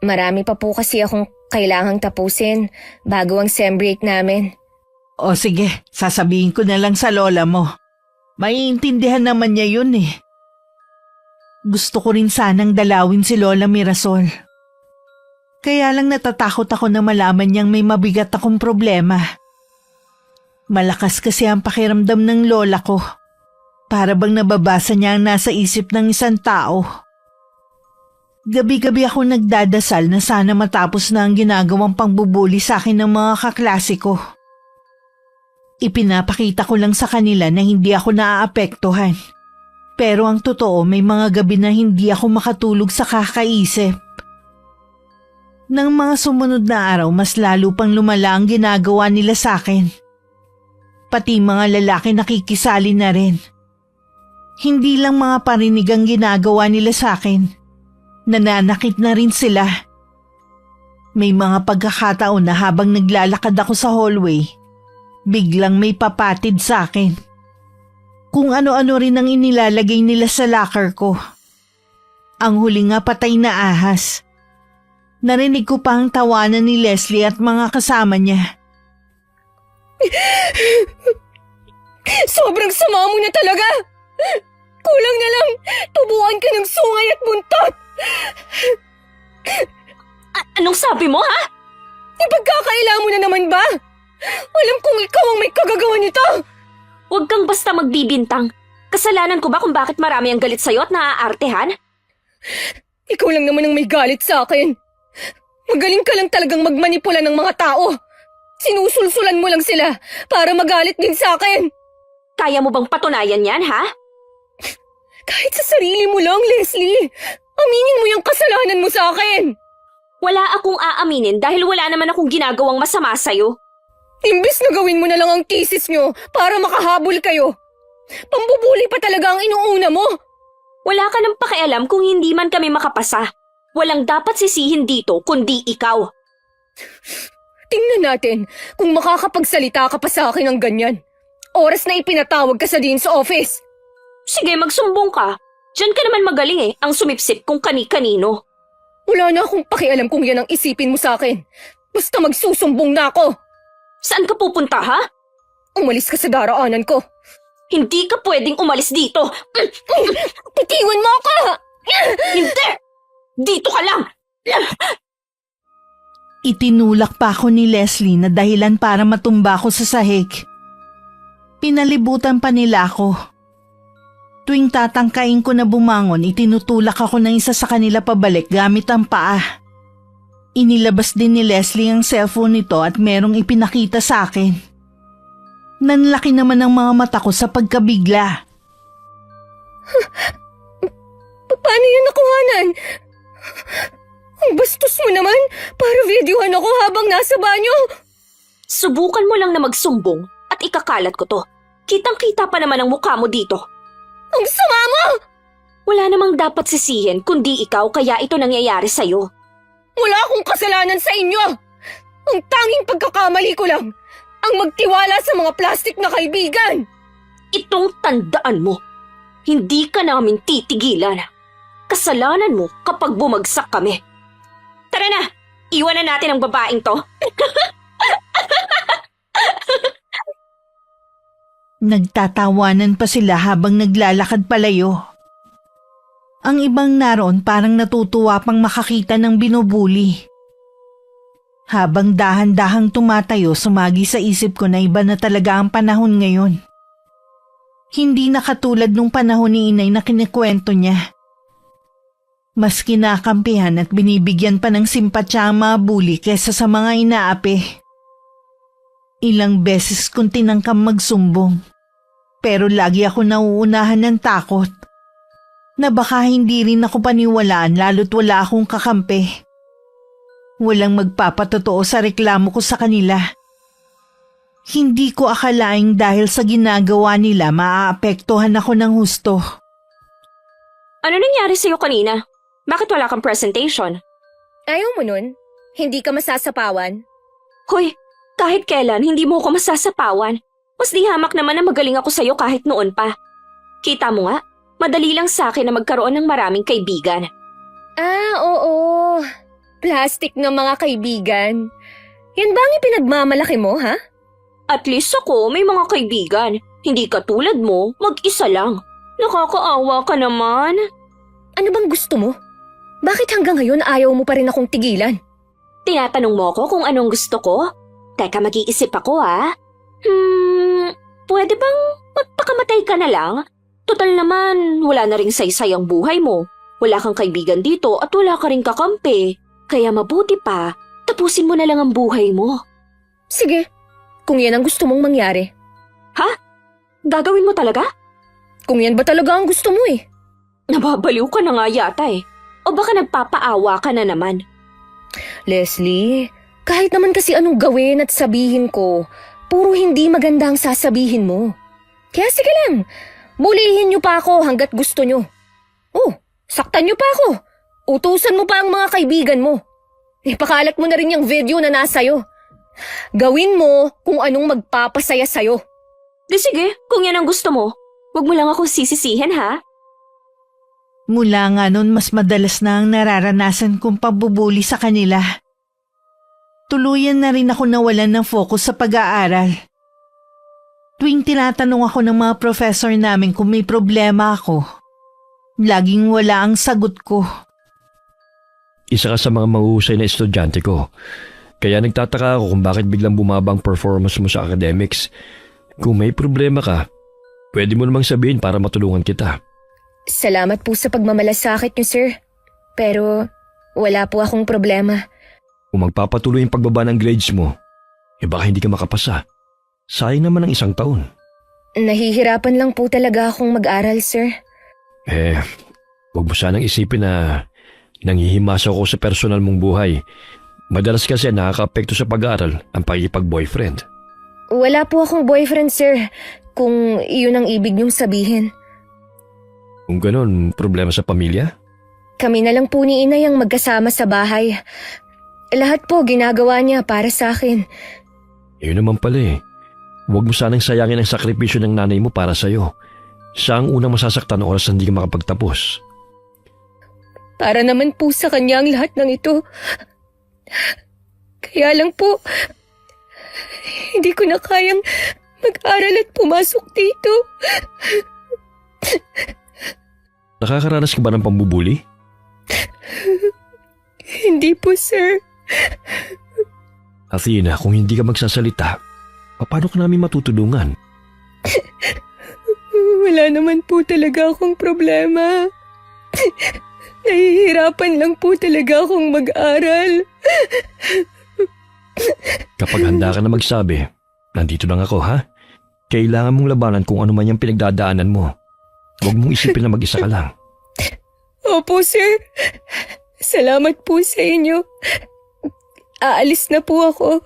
Marami pa po kasi akong kailangang tapusin bago ang sem break namin. O sige, sasabihin ko na lang sa lola mo. Maiintindihan naman niya yun eh. Gusto ko rin sanang dalawin si Lola Mirasol. Kaya lang natatakot ako na malaman niyang may mabigat akong problema. Malakas kasi ang pakiramdam ng lola ko. Para bang nababasa niya ang nasa isip ng isang tao. Gabi-gabi ako nagdadasal na sana matapos na ang ginagawang pangbubuli sa akin ng mga kaklase ko. Ipinapakita ko lang sa kanila na hindi ako naaapektuhan. Pero ang totoo, may mga gabi na hindi ako makatulog sa kakaisip. Nang mga sumunod na araw, mas lalo pang lumala ang ginagawa nila sa akin. Pati mga lalaki nakikisali na rin. Hindi lang mga parinig ang ginagawa nila sa akin. Nananakit na rin sila. May mga pagkakataon na habang naglalakad ako sa hallway, biglang may papatid sa akin. Kung ano-ano rin ang inilalagay nila sa locker ko. Ang huli nga patay na ahas. Narinig ko pa ang tawanan ni Leslie at mga kasama niya. Sobrang sama mo na talaga! Kulang na lang, tubuan ka ng sungay at buntot! Anong sabi mo, ha? Ipagkakaila mo na naman ba? Alam kong ikaw ang may kagagawa nito! Huwag kang basta magbibintang. Kasalanan ko ba kung bakit marami ang galit sa'yo at naaartehan? Ikaw lang naman ang may galit sa akin. Magaling ka lang talagang magmanipula ng mga tao. Sinusulsulan mo lang sila para magalit din sa akin. Kaya mo bang patunayan yan, ha? Kahit sa sarili mo lang, Leslie. Aminin mo yung kasalanan mo sa akin. Wala akong aaminin dahil wala naman akong ginagawang masama sa'yo. Imbes na gawin mo na lang ang thesis nyo para makahabol kayo. Pambubuli pa talaga ang inuuna mo. Wala ka nang pakialam kung hindi man kami makapasa. Walang dapat sisihin dito kundi ikaw. Tingnan natin kung makakapagsalita ka pa sa akin ng ganyan. Oras na ipinatawag ka sa dean's office. Sige, magsumbong ka. Diyan ka naman magaling ang sumipsip kung kani-kanino. Wala na akong pakialam kung yan ang isipin mo sa akin. Basta magsusumbong na ako. Saan ka pupunta, ha? Umalis ka sa daraanan ko. Hindi ka pwedeng umalis dito. Titiwan mo ako! Hindi! Dito ka lang! Itinulak pa ako ni Leslie na dahilan para matumba ako sa sahig. Pinalibutan pa nila ako. Tuwing tatangkain ko na bumangon, itinutulak ako ng isa sa kanila pabalik gamit ang paa. Inilabas din ni Leslie ang cellphone nito at merong ipinakita sa akin. Nanlaki naman ang mga mata ko sa pagkabigla. Paano yun nakuhanan? Ang bastos mo naman para videohan ako habang nasa banyo. Subukan mo lang na magsumbong at ikakalat ko to. Kitang-kita pa naman ang mukha mo dito. Ang sama mo! Wala namang dapat sisihin kundi ikaw kaya ito nangyayari sa'yo. Wala akong kasalanan sa inyo! Ang tanging pagkakamali ko lang ang magtiwala sa mga plastic na kaibigan! Itong tandaan mo, hindi ka namin titigilan. Kasalanan mo kapag bumagsak kami. Tara na, iwan na natin ang babaeng to. Nagtatawanan pa sila habang naglalakad palayo. Ang ibang naroon parang natutuwa pang makakita ng binubuli. Habang dahan-dahang tumatayo, sumagi sa isip ko na iba na talaga ang panahon ngayon. Hindi na katulad nung panahon ni inay na kinikwento niya. Mas kinakampihan at binibigyan pa ng simpatya ang mga bully kesa sa mga inaapi. Ilang beses kong tinangkang magsumbong, pero lagi ako nauunahan ng takot na baka hindi rin ako paniwalaan lalo't wala akong kakampi. Walang magpapatotoo sa reklamo ko sa kanila. Hindi ko akalaing dahil sa ginagawa nila maaapektuhan ako ng husto. Ano nangyari sa'yo kanina? Bakit wala kang presentation? Ayaw mo nun? Hindi ka masasapawan? Hoy, kahit kailan hindi mo ako masasapawan. Mas di hamak naman na magaling ako sa'yo kahit noon pa. Kita mo nga, madali lang sa akin na magkaroon ng maraming kaibigan. Oo. Plastic ng mga kaibigan. Yan ba ang ipinagmamalaki mo, ha? At least ako may mga kaibigan. Hindi katulad mo, mag-isa lang. Nakakaawa ka naman. Ano bang gusto mo? Bakit hanggang ngayon ayaw mo pa rin akong tigilan? Tinatanong mo ko kung anong gusto ko? Teka, mag-iisip ako pwede bang magpakamatay ka na lang? Total naman, wala na ring saysay ang buhay mo. Wala kang kaibigan dito at wala ka ring kakampi. Kaya mabuti pa, tapusin mo na lang ang buhay mo. Sige, kung yan ang gusto mong mangyari. Ha? Gagawin mo talaga? Kung yan ba talaga ang gusto mo eh? Nababaliw ka na nga yata eh. O baka nagpapaawa ka na naman? Leslie, kahit naman kasi anong gawin at sabihin ko, puro hindi maganda ang sasabihin mo. Kaya sige lang, bulihin niyo pa ako hanggat gusto niyo. Oh, saktan niyo pa ako. Utusan mo pa ang mga kaibigan mo. Ipakalat mo na rin yung video na nasa'yo. Gawin mo kung anong magpapasaya sa'yo. Di sige, kung yan ang gusto mo, huwag mo lang akong sisisihin ha. Mula nga nun mas madalas na ang nararanasan kong pambubuli sa kanila. Tuluyan na rin ako nawalan ng focus sa pag-aaral. Tuwing tinatanong ako ng mga professor namin kung may problema ako, laging wala ang sagot ko. Isa ka sa mga mahuhusay na estudyante ko. Kaya nagtataka ako kung bakit biglang bumaba ang performance mo sa academics. Kung may problema ka, pwede mo namang sabihin para matulungan kita. Salamat po sa pagmamalasakit niyo, sir. Pero wala po akong problema. Kung magpapatuloy ang pagbaba ng grades mo, baka hindi ka makapasa. Sayang naman ang 1 taon. Nahihirapan lang po talaga akong mag-aral, sir. Huwag mo sanang isipin na nanghihimasa ako sa personal mong buhay. Madalas kasi nakaka-apekto sa pag-aaral ang pakikipag-boyfriend. Wala po akong boyfriend, sir. Kung iyon ang ibig niyong sabihin. Kung ganon, problema sa pamilya? Kami na lang po ni inay ang magkasama sa bahay. Lahat po ginagawa niya para sa akin. Yun naman pala eh. Huwag mo sanang sayangin ang sakripisyo ng nanay mo para sa'yo. Siya ang unang masasaktan oras na hindi ka makapagtapos. Para naman po sa kanya ang lahat ng ito. Kaya lang po, hindi ko na kayang mag-aral at pumasok dito. Nakakaranas ka ba ng pambubuli? Hindi po, sir. Athena, kung hindi ka magsasalita, paano ka namin matutulungan? Wala naman po talaga akong problema. Nahihirapan lang po talaga akong mag-aral. Kapag handa ka na magsabi, nandito lang ako ha? Kailangan mong labanan kung ano man yung pinagdadaanan mo. Huwag mong isipin na mag-isa ka lang. Opo, sir. Salamat po sa inyo. Aalis na po ako.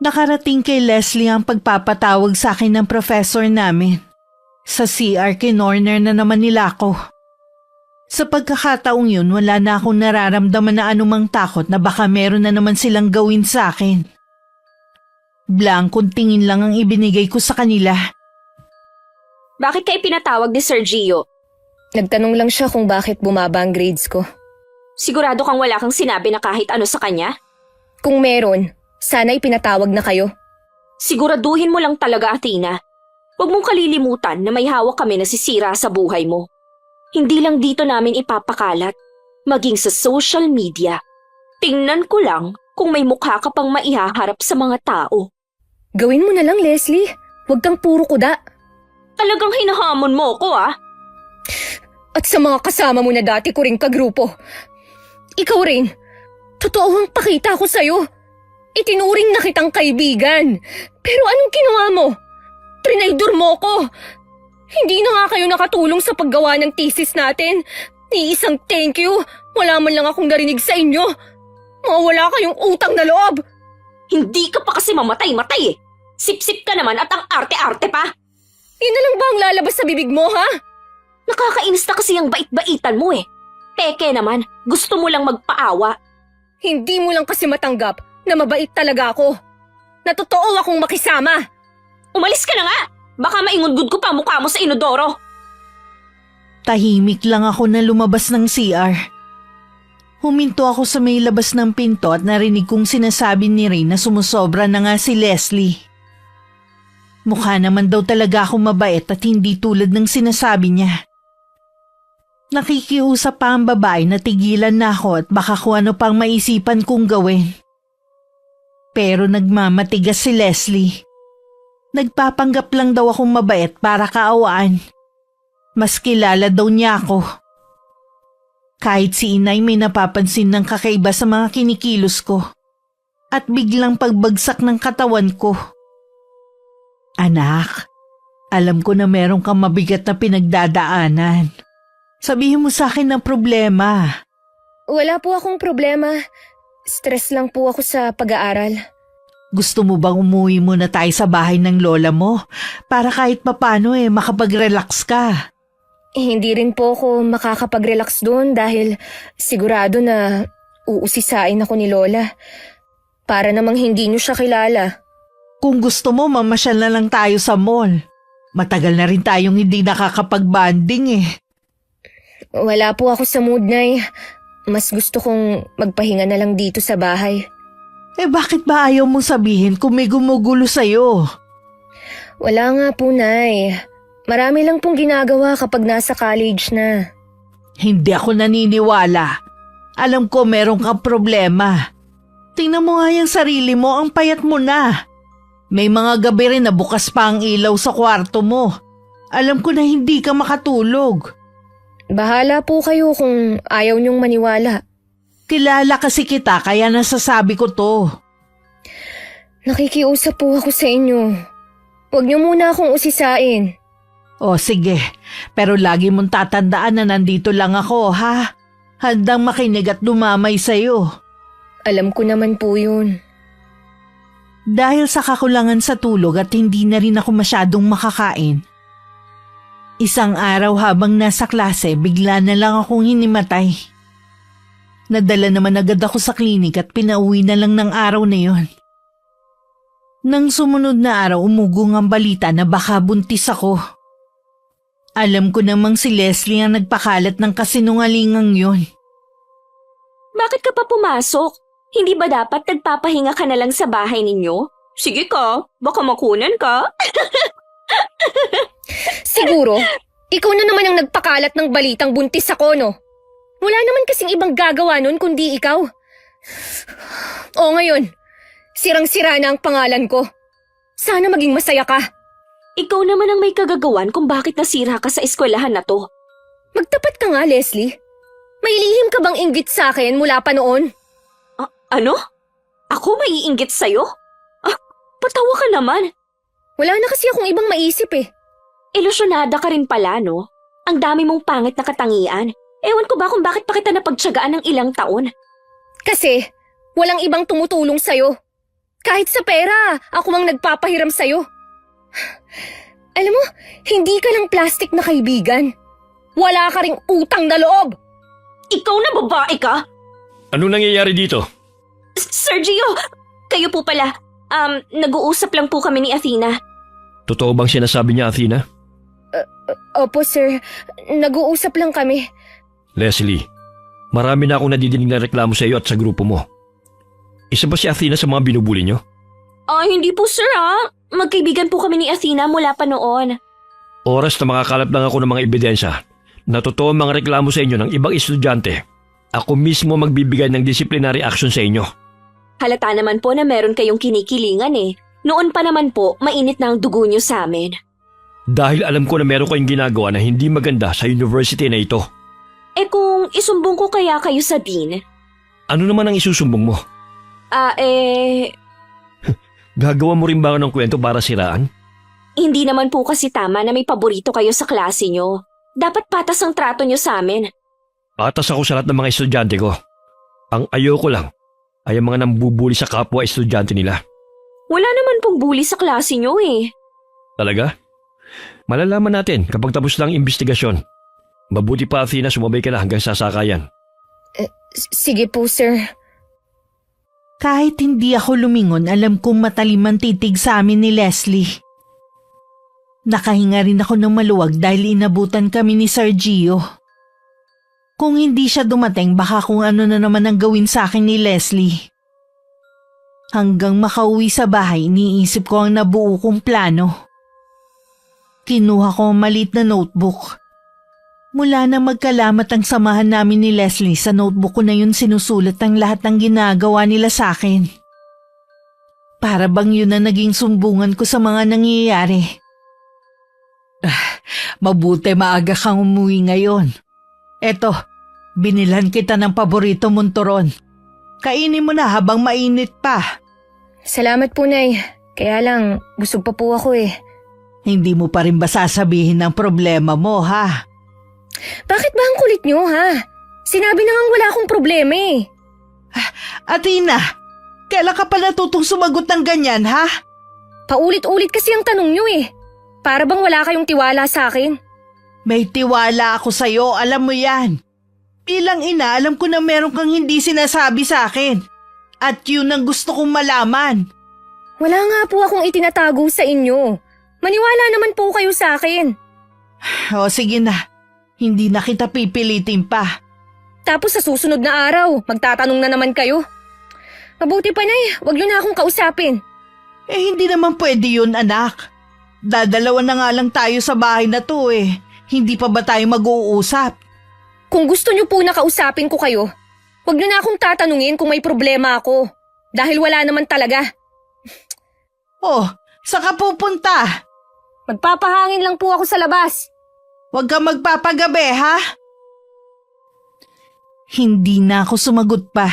Nakarating kay Leslie ang pagpapatawag sa akin ng professor namin. Sa CR kinorner na naman nila ako. Sa pagkakataong yun, wala na akong nararamdaman na anumang takot na baka meron na naman silang gawin sa akin. Blankong tingin lang ang ibinigay ko sa kanila. Bakit ka ipinatawag ni Sir Gio? Nagtanong lang siya kung bakit bumaba ang grades ko. Sigurado kang wala kang sinabi na kahit ano sa kanya? Kung meron, sana ipinatawag na kayo. Siguraduhin mo lang talaga, Athena. Huwag mong kalilimutan na may hawak kami na sisira sa buhay mo. Hindi lang dito namin ipapakalat, maging sa social media. Tingnan ko lang kung may mukha ka pang maihaharap sa mga tao. Gawin mo na lang, Leslie. Huwag kang puro kuda. Talagang hinahamon mo ko ah. At sa mga kasama mo na dati ko ring kagrupo. Ikaw rin. Totoo ang pakita ko sa'yo. Itinuring na kitang kaibigan. Pero anong ginawa mo? Trinaydor mo ko. Hindi na nga kayo nakatulong sa paggawa ng thesis natin. Ni isang thank you. Wala man lang akong narinig sa inyo. Mawala kayong utang na loob. Hindi ka pa kasi mamatay-matay eh. Sip-sip ka naman at ang arte-arte pa. Yun na lang ba ang lalabas sa bibig mo, ha? Nakakainis na kasi ang bait-baitan mo eh. Peke naman, gusto mo lang magpaawa. Hindi mo lang kasi matanggap na mabait talaga ako. Na totoo akong makisama. Umalis ka na nga! Baka maingundgud ko pa mukha mo sa inodoro. Tahimik lang ako na lumabas ng CR. Huminto ako sa may labas ng pinto at narinig kong sinasabi ni Ray na sumusobra na nga si Leslie. Mukha naman daw talaga akong mabait at hindi tulad ng sinasabi niya. Nakikiusap pa ang babae na tigilan na ako at baka kung ano pang maisipan kong gawin. Pero nagmamatigas si Leslie. Nagpapanggap lang daw akong mabait para kaawaan. Mas kilala daw niya ako. Kahit si inay may napapansin ng kakaiba sa mga kinikilos ko. At biglang pagbagsak ng katawan ko. Anak, alam ko na meron kang mabigat na pinagdadaanan. Sabihin mo sa akin ang problema. Wala po akong problema. Stress lang po ako sa pag-aaral. Gusto mo bang umuwi muna tayo sa bahay ng lola mo para kahit papano makapag-relax ka? Hindi rin po ako makakapag-relax doon dahil sigurado na uusisain ako ni Lola. Para namang hindi niyo siya kilala. Kung gusto mo, mamasyal na lang tayo sa mall. Matagal na rin tayong hindi nakakapag-banding eh. Wala po ako sa mood, Nay. Mas gusto kong magpahinga na lang dito sa bahay. Bakit ba ayaw mong sabihin kung may gumugulo sa'yo? Wala nga po, Nay. Marami lang pong ginagawa kapag nasa college na. Hindi ako naniniwala. Alam ko meron kang problema. Tingnan mo nga yung sarili mo, ang payat mo na. May mga gabi rin na bukas pa ang ilaw sa kwarto mo. Alam ko na hindi ka makatulog. Bahala po kayo kung ayaw niyong maniwala. Kilala kasi kita kaya nasasabi ko to. Nakikiusap po ako sa inyo. Huwag niyo muna akong usisain. O sige, pero lagi mong tatandaan na nandito lang ako, ha? Handang makinig at dumamay sa'yo. Alam ko naman po yun. Dahil sa kakulangan sa tulog at hindi na rin ako masyadong makakain. Isang araw habang nasa klase, bigla na lang akong hinimatay. Nadala naman agad ako sa klinik at pinauwi na lang ng araw na yon. Nang sumunod na araw, umugong ang balita na baka buntis ako. Alam ko namang si Leslie ang nagpakalat ng kasinungalingang yon. Bakit ka pa pumasok? Hindi ba dapat nagpapahinga ka na lang sa bahay ninyo? Sige ka, baka makunan ka. Siguro, ikaw na naman ang nagpakalat ng balitang buntis ako, no? Wala naman kasing ibang gagawa nun kundi ikaw. O ngayon, sirang-sira na ang pangalan ko. Sana maging masaya ka. Ikaw naman ang may kagagawan kung bakit nasira ka sa eskwelahan na to. Magtapat ka nga, Leslie. May lihim ka bang inggit sa akin mula pa noon? Ano? Ako maiinggit sa'yo? Patawa ka naman. Wala na kasi akong ibang maisip eh. Ilusyonada ka rin pala, no? Ang dami mong pangit na katangian. Ewan ko ba kung bakit pa kita napagtiyagaan ng ilang taon? Kasi, walang ibang tumutulong sa'yo. Kahit sa pera, ako mang nagpapahiram sa'yo. Alam mo, hindi ka lang plastic na kaibigan. Wala ka ring utang na loob. Ikaw na babae ka? Anong nangyayari dito? Sergio, kayo po pala. Nag-uusap lang po kami ni Athena. Totoo bang sinasabi niya, Athena? Opo, sir. Nag-uusap lang kami. Leslie, marami na akong nadidinig na reklamo sa iyo at sa grupo mo. Isa ba si Athena sa mga binubuli niyo? Hindi po sir ha. Magkaibigan po kami ni Athena mula pa noon. Oras na makakalap lang ako ng mga ebidensya na totoo ang mga reklamo sa inyo ng ibang estudyante, ako mismo magbibigay ng disciplinary action sa inyo. Halata naman po na meron kayong kinikilingan eh. Noon pa naman po, mainit na ang dugo niyo sa amin. Dahil alam ko na meron kayong ginagawa na hindi maganda sa university na ito. Eh kung isumbong ko kaya kayo sa dean? Ano naman ang isusumbong mo? Gagawa mo rin ba ng kwento para siraan? Hindi naman po kasi tama na may paborito kayo sa klase niyo. Dapat patas ang trato niyo sa amin. Patas ako sa lahat ng mga estudyante ko. Ang ayoko lang ay ang mga nambubuli sa kapwa estudyante nila. Wala naman pong bully sa klase niyo eh. Talaga? Malalaman natin kapag tapos lang ang investigasyon. Mabuti pa, Athena, sumabay ka na hanggang sasakayan. Sige po, sir. Kahit hindi ako lumingon, alam kong matalim ang titig sa amin ni Leslie. Nakahinga rin ako ng maluwag dahil inabutan kami ni Sir Gio. Kung hindi siya dumating, baka kung ano na naman ang gawin sa akin ni Leslie. Hanggang makauwi sa bahay, iniisip ko ang nabuo kong plano. Kinuha ko ang maliit na notebook. Mula na magkalamat ang samahan namin ni Leslie, sa notebook ko na yun sinusulat ang lahat ng ginagawa nila sa akin. Para bang yun na naging sumbungan ko sa mga nangyayari. Mabuti maaga kang umuwi ngayon. Eto, binilhan kita ng paborito mong turon. Kainin mo na habang mainit pa. Salamat po, Nay. Kaya lang, busog pa po ako eh. Hindi mo pa rin ba sasabihin ang problema mo, ha? Bakit ba ang kulit niyo, ha? Sinabi na ngang wala akong problema eh. Athena, kailan ka pa natutong sumagot ng ganyan, ha? Paulit-ulit kasi ang tanong niyo eh. Para bang wala kayong tiwala sa akin? May tiwala ako sa'yo, alam mo yan. Bilang ina, alam ko na meron kang hindi sinasabi sa akin. At yun ang gusto kong malaman. Wala nga po akong itinatago sa inyo. Maniwala naman po kayo sa akin. O sige na, hindi na kita pipilitin pa. Tapos sa susunod na araw, magtatanong na naman kayo. Mabuti pa, Nay, wag niyo na akong kausapin. Eh hindi naman pwede yun, anak. Dadalawa na nga lang tayo sa bahay na to eh. Hindi pa ba tayo mag-uusap? Kung gusto niyo po na kausapin ko kayo, wag niyo na akong tatanungin kung may problema ako. Dahil wala naman talaga. Oh, saan ka pupunta? Magpapahangin lang po ako sa labas. Huwag kang magpapagabi, ha? Hindi na ako sumagot pa.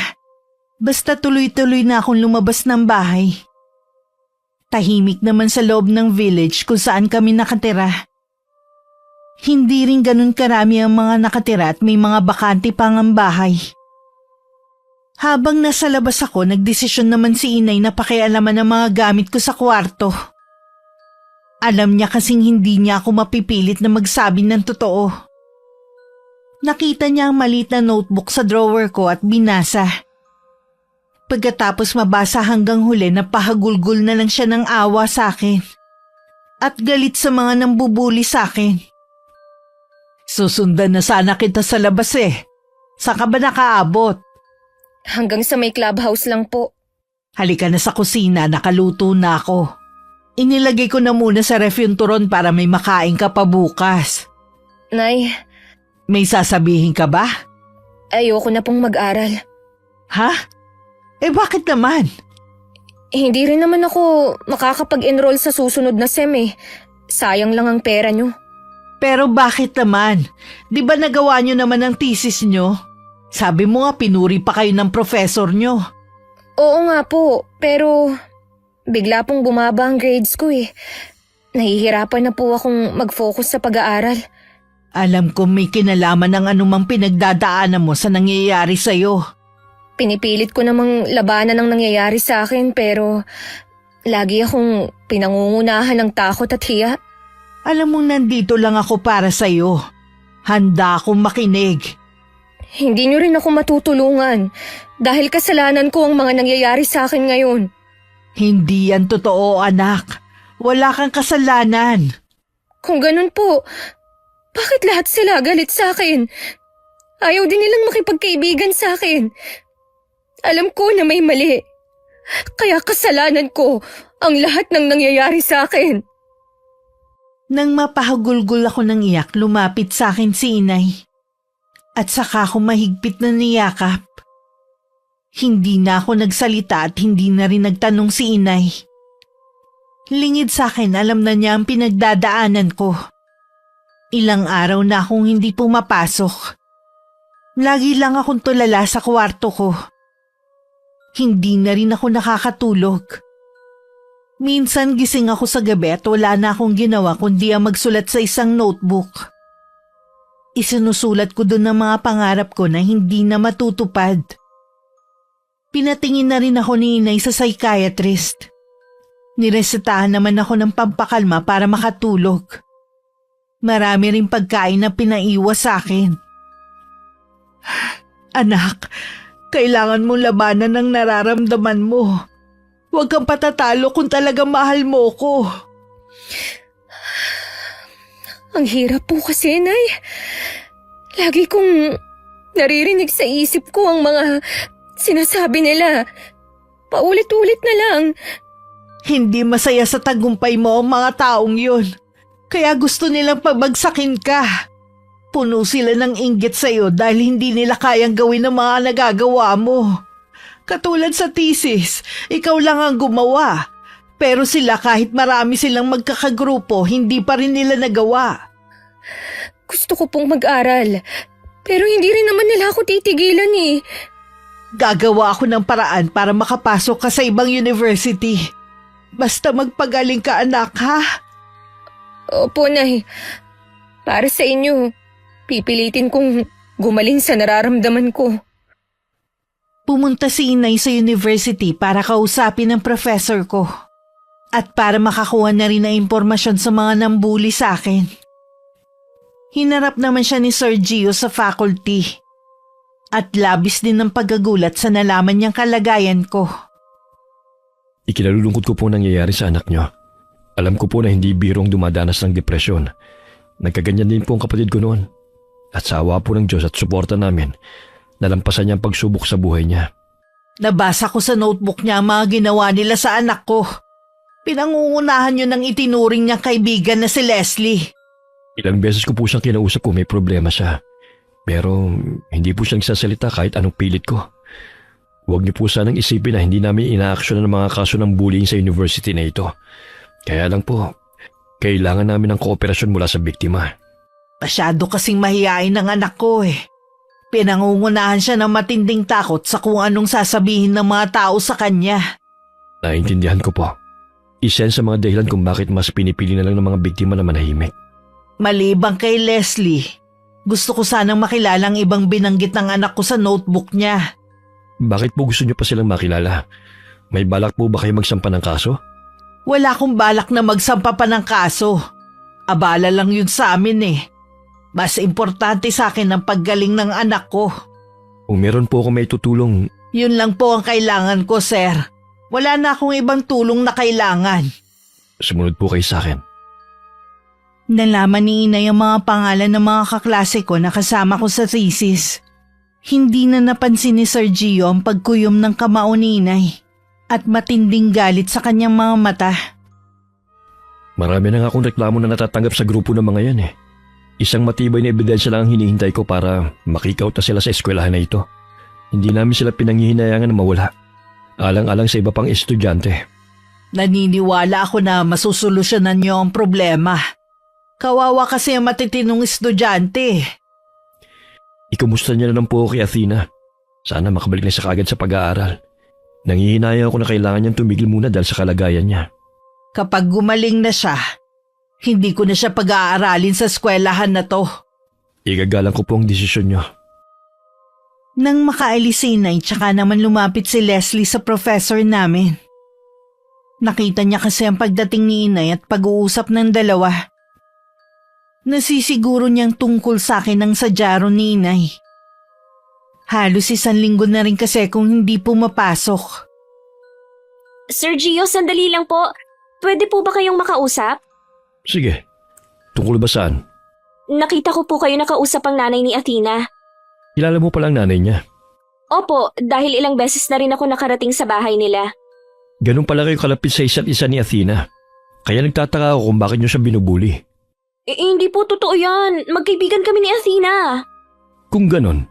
Basta tuloy-tuloy na akong lumabas ng bahay. Tahimik naman sa loob ng village kung saan kami nakatira. Hindi rin ganun karami ang mga nakatira at may mga bakante pang ang bahay. Habang nasa labas ako, nagdesisyon naman si inay na pakialaman ang mga gamit ko sa kwarto. Alam niya kasing hindi niya ako mapipilit na magsabi ng totoo. Nakita niya ang maliit na notebook sa drawer ko at binasa. Pagkatapos mabasa hanggang huli, napahagulgol na lang siya ng awa sa akin. At galit sa mga nambubuli sa akin. Susundan na sana kita sa labas eh. Saan ka ba nakaabot? Hanggang sa may clubhouse lang po. Halika na sa kusina, nakaluto na ako. Inilagay ko na muna sa ref yung turon para may makain ka pa bukas. Nay, May sasabihin ka ba? ayoko na pong mag-aral. Ha? Eh bakit naman? Hindi rin naman ako makakapag-enroll sa susunod na SEM eh. Sayang lang ang pera nyo. Pero bakit naman? Di ba nagawa nyo naman ang thesis nyo? Sabi mo nga pinuri pa kayo ng professor nyo. Oo nga po, pero bigla pong bumaba ang grades ko eh. Nahihirapan na po akong mag-focus sa pag-aaral. Alam ko may kinalaman ng anumang pinagdadaanan mo sa nangyayari sa'yo. Pinipilit ko namang labanan ang nangyayari sa akin pero lagi akong pinangungunahan ng takot at hiya. Alam mo nandito lang ako para sa'yo. Handa akong makinig. Hindi niyo rin ako matutulungan dahil kasalanan ko ang mga nangyayari sa akin ngayon. Hindi yan totoo, anak. Wala kang kasalanan. Kung ganun po, bakit lahat sila galit sa akin? Ayaw din nilang makipagkaibigan sa akin. Alam ko na may mali. Kaya kasalanan ko ang lahat ng nangyayari sa akin. Nang mapahagulgol ako ng iyak, lumapit sa akin si inay. At saka ako mahigpit na niyakap. Hindi na ako nagsalita at hindi na rin nagtanong si inay. Lingid sa akin, alam na niya ang pinagdadaanan ko. Ilang araw na akong hindi pumapasok. Lagi lang akong tulala sa kwarto ko. Hindi na rin ako nakakatulog. Minsan gising ako sa gabi at wala na akong ginawa kundi ang magsulat sa isang notebook. Isinusulat ko doon ang mga pangarap ko na hindi na matutupad. Pinatingin na rin ako ni inay sa psychiatrist. Niresetahan naman ako ng pampakalma para makatulog. Marami ring pagkain na pinaiwas sa akin. Anak, kailangan mong labanan ang nararamdaman mo. Huwag kang patatalo kung talagang mahal mo ko. Ang hirap po kasi, Nay. Lagi kong naririnig sa isip ko ang mga sinasabi nila. Paulit-ulit na lang. Hindi masaya sa tagumpay mo ang mga taong yun. Kaya gusto nilang pabagsakin ka. Puno sila ng inggit sa'yo dahil hindi nila kayang gawin ang mga nagagawa mo. Katulad sa thesis, ikaw lang ang gumawa. Pero sila kahit marami silang magkakagrupo, hindi pa rin nila nagawa. Gusto ko pong mag-aral. Pero hindi rin naman nila ako titigilan eh. Gagawa ako ng paraan para makapasok ka sa ibang university. Basta magpagaling ka, anak, ha? Opo, Nay. Para sa inyo, pipilitin kong gumaling sa nararamdaman ko. Pumunta si inay sa university para kausapin ang professor ko. At para makakuha na rin ng impormasyon sa mga nambuli sa akin. Hinarap naman siya ni Sir Gio sa faculty. At labis din ng paggagulat sa nalaman niyang kalagayan ko. Ikinalulungkot ko po ang nangyayari sa anak niyo. Alam ko po na hindi birong dumadanas ng depresyon. Nagkaganyan din po ang kapatid ko noon. At sa awa po ng Diyos at suporta namin, nalampasan niya ang pagsubok sa buhay niya. Nabasa ko sa notebook niya ang mga ginawa nila sa anak ko. Pinangungunahan niyo ng itinuring niyang kaibigan na si Leslie. Ilang beses ko po siyang kinausap kung may problema siya. Pero hindi po siya nagsasalita kahit anong pilit ko. Huwag niyo po sanang isipin na hindi namin inaaksyon ng mga kaso ng bullying sa university na ito. Kaya lang po, kailangan namin ng kooperasyon mula sa biktima. Masyado kasing mahihain ng anak ko eh. Pinangungunahan siya ng matinding takot sa kung anong sasabihin ng mga tao sa kanya. Naintindihan ko po. Isa sa mga dahilan kung bakit mas pinipili na lang ng mga biktima na manahimik. Maliban kay Leslie, gusto ko sanang makilala ang ibang binanggit ng anak ko sa notebook niya. Bakit po gusto niyo pa silang makilala? May balak po ba kayo magsampa ng kaso? Wala akong balak na magsampa pa ng kaso. Abala lang yun sa amin eh. Mas importante sa akin ang paggaling ng anak ko. Kung meron po akong may tutulong, Yun lang po ang kailangan ko, sir. Wala na akong ibang tulong na kailangan. sumunod po kayo sa akin. Nalaman ni inay ang mga pangalan ng mga kaklase ko na kasama ko sa thesis. Hindi na napansin ni Sir Gio ang pagkuyom ng kamao ni inay at matinding galit sa kanyang mga mata. Marami na nga akong reklamo na natatanggap sa grupo ng mga yan eh. Isang matibay na ebidensya lang ang hinihintay ko para makikout na sila sa eskwelahan na ito. Hindi namin sila pinanghihinayangan na mawala. Alang-alang sa iba pang estudyante. Naniniwala ako na masusolusyonan niyo ang problema. Kawawa kasi ang matitinong estudyante. Ikumusta niya na lang po kay Athena. Sana makabalik na siya kaagad sa pag-aaral. Nangihinayang ako na kailangan niyang tumigil muna dahil sa kalagayan niya. Kapag gumaling na siya, hindi ko na siya pag-aaralin sa eskwelahan na to. Igagalang ko po ang desisyon niyo. Nang makaalis si inay, tsaka naman lumapit si Leslie sa professor namin. Nakita niya kasi ang pagdating ni inay at pag-uusap ng dalawa. Nasisiguro niyang tungkol sa akin ang sadyaro ni inay. Halos 1 linggo na rin kasi kung hindi pumapasok. Sir Gio, sandali lang po. Pwede po ba kayong makausap? Sige. Tungkol ba saan? Nakita ko po kayo nakausap ang nanay ni Athena. Kilala mo palang nanay niya. Opo, dahil ilang beses na rin ako nakarating sa bahay nila. Ganun pala kayo kalapit sa isa't isa ni Athena. Kaya nagtataka ako kung bakit niyo siya binubuli. Hindi po totoo yan. Magkaibigan kami ni Athena. Kung ganun,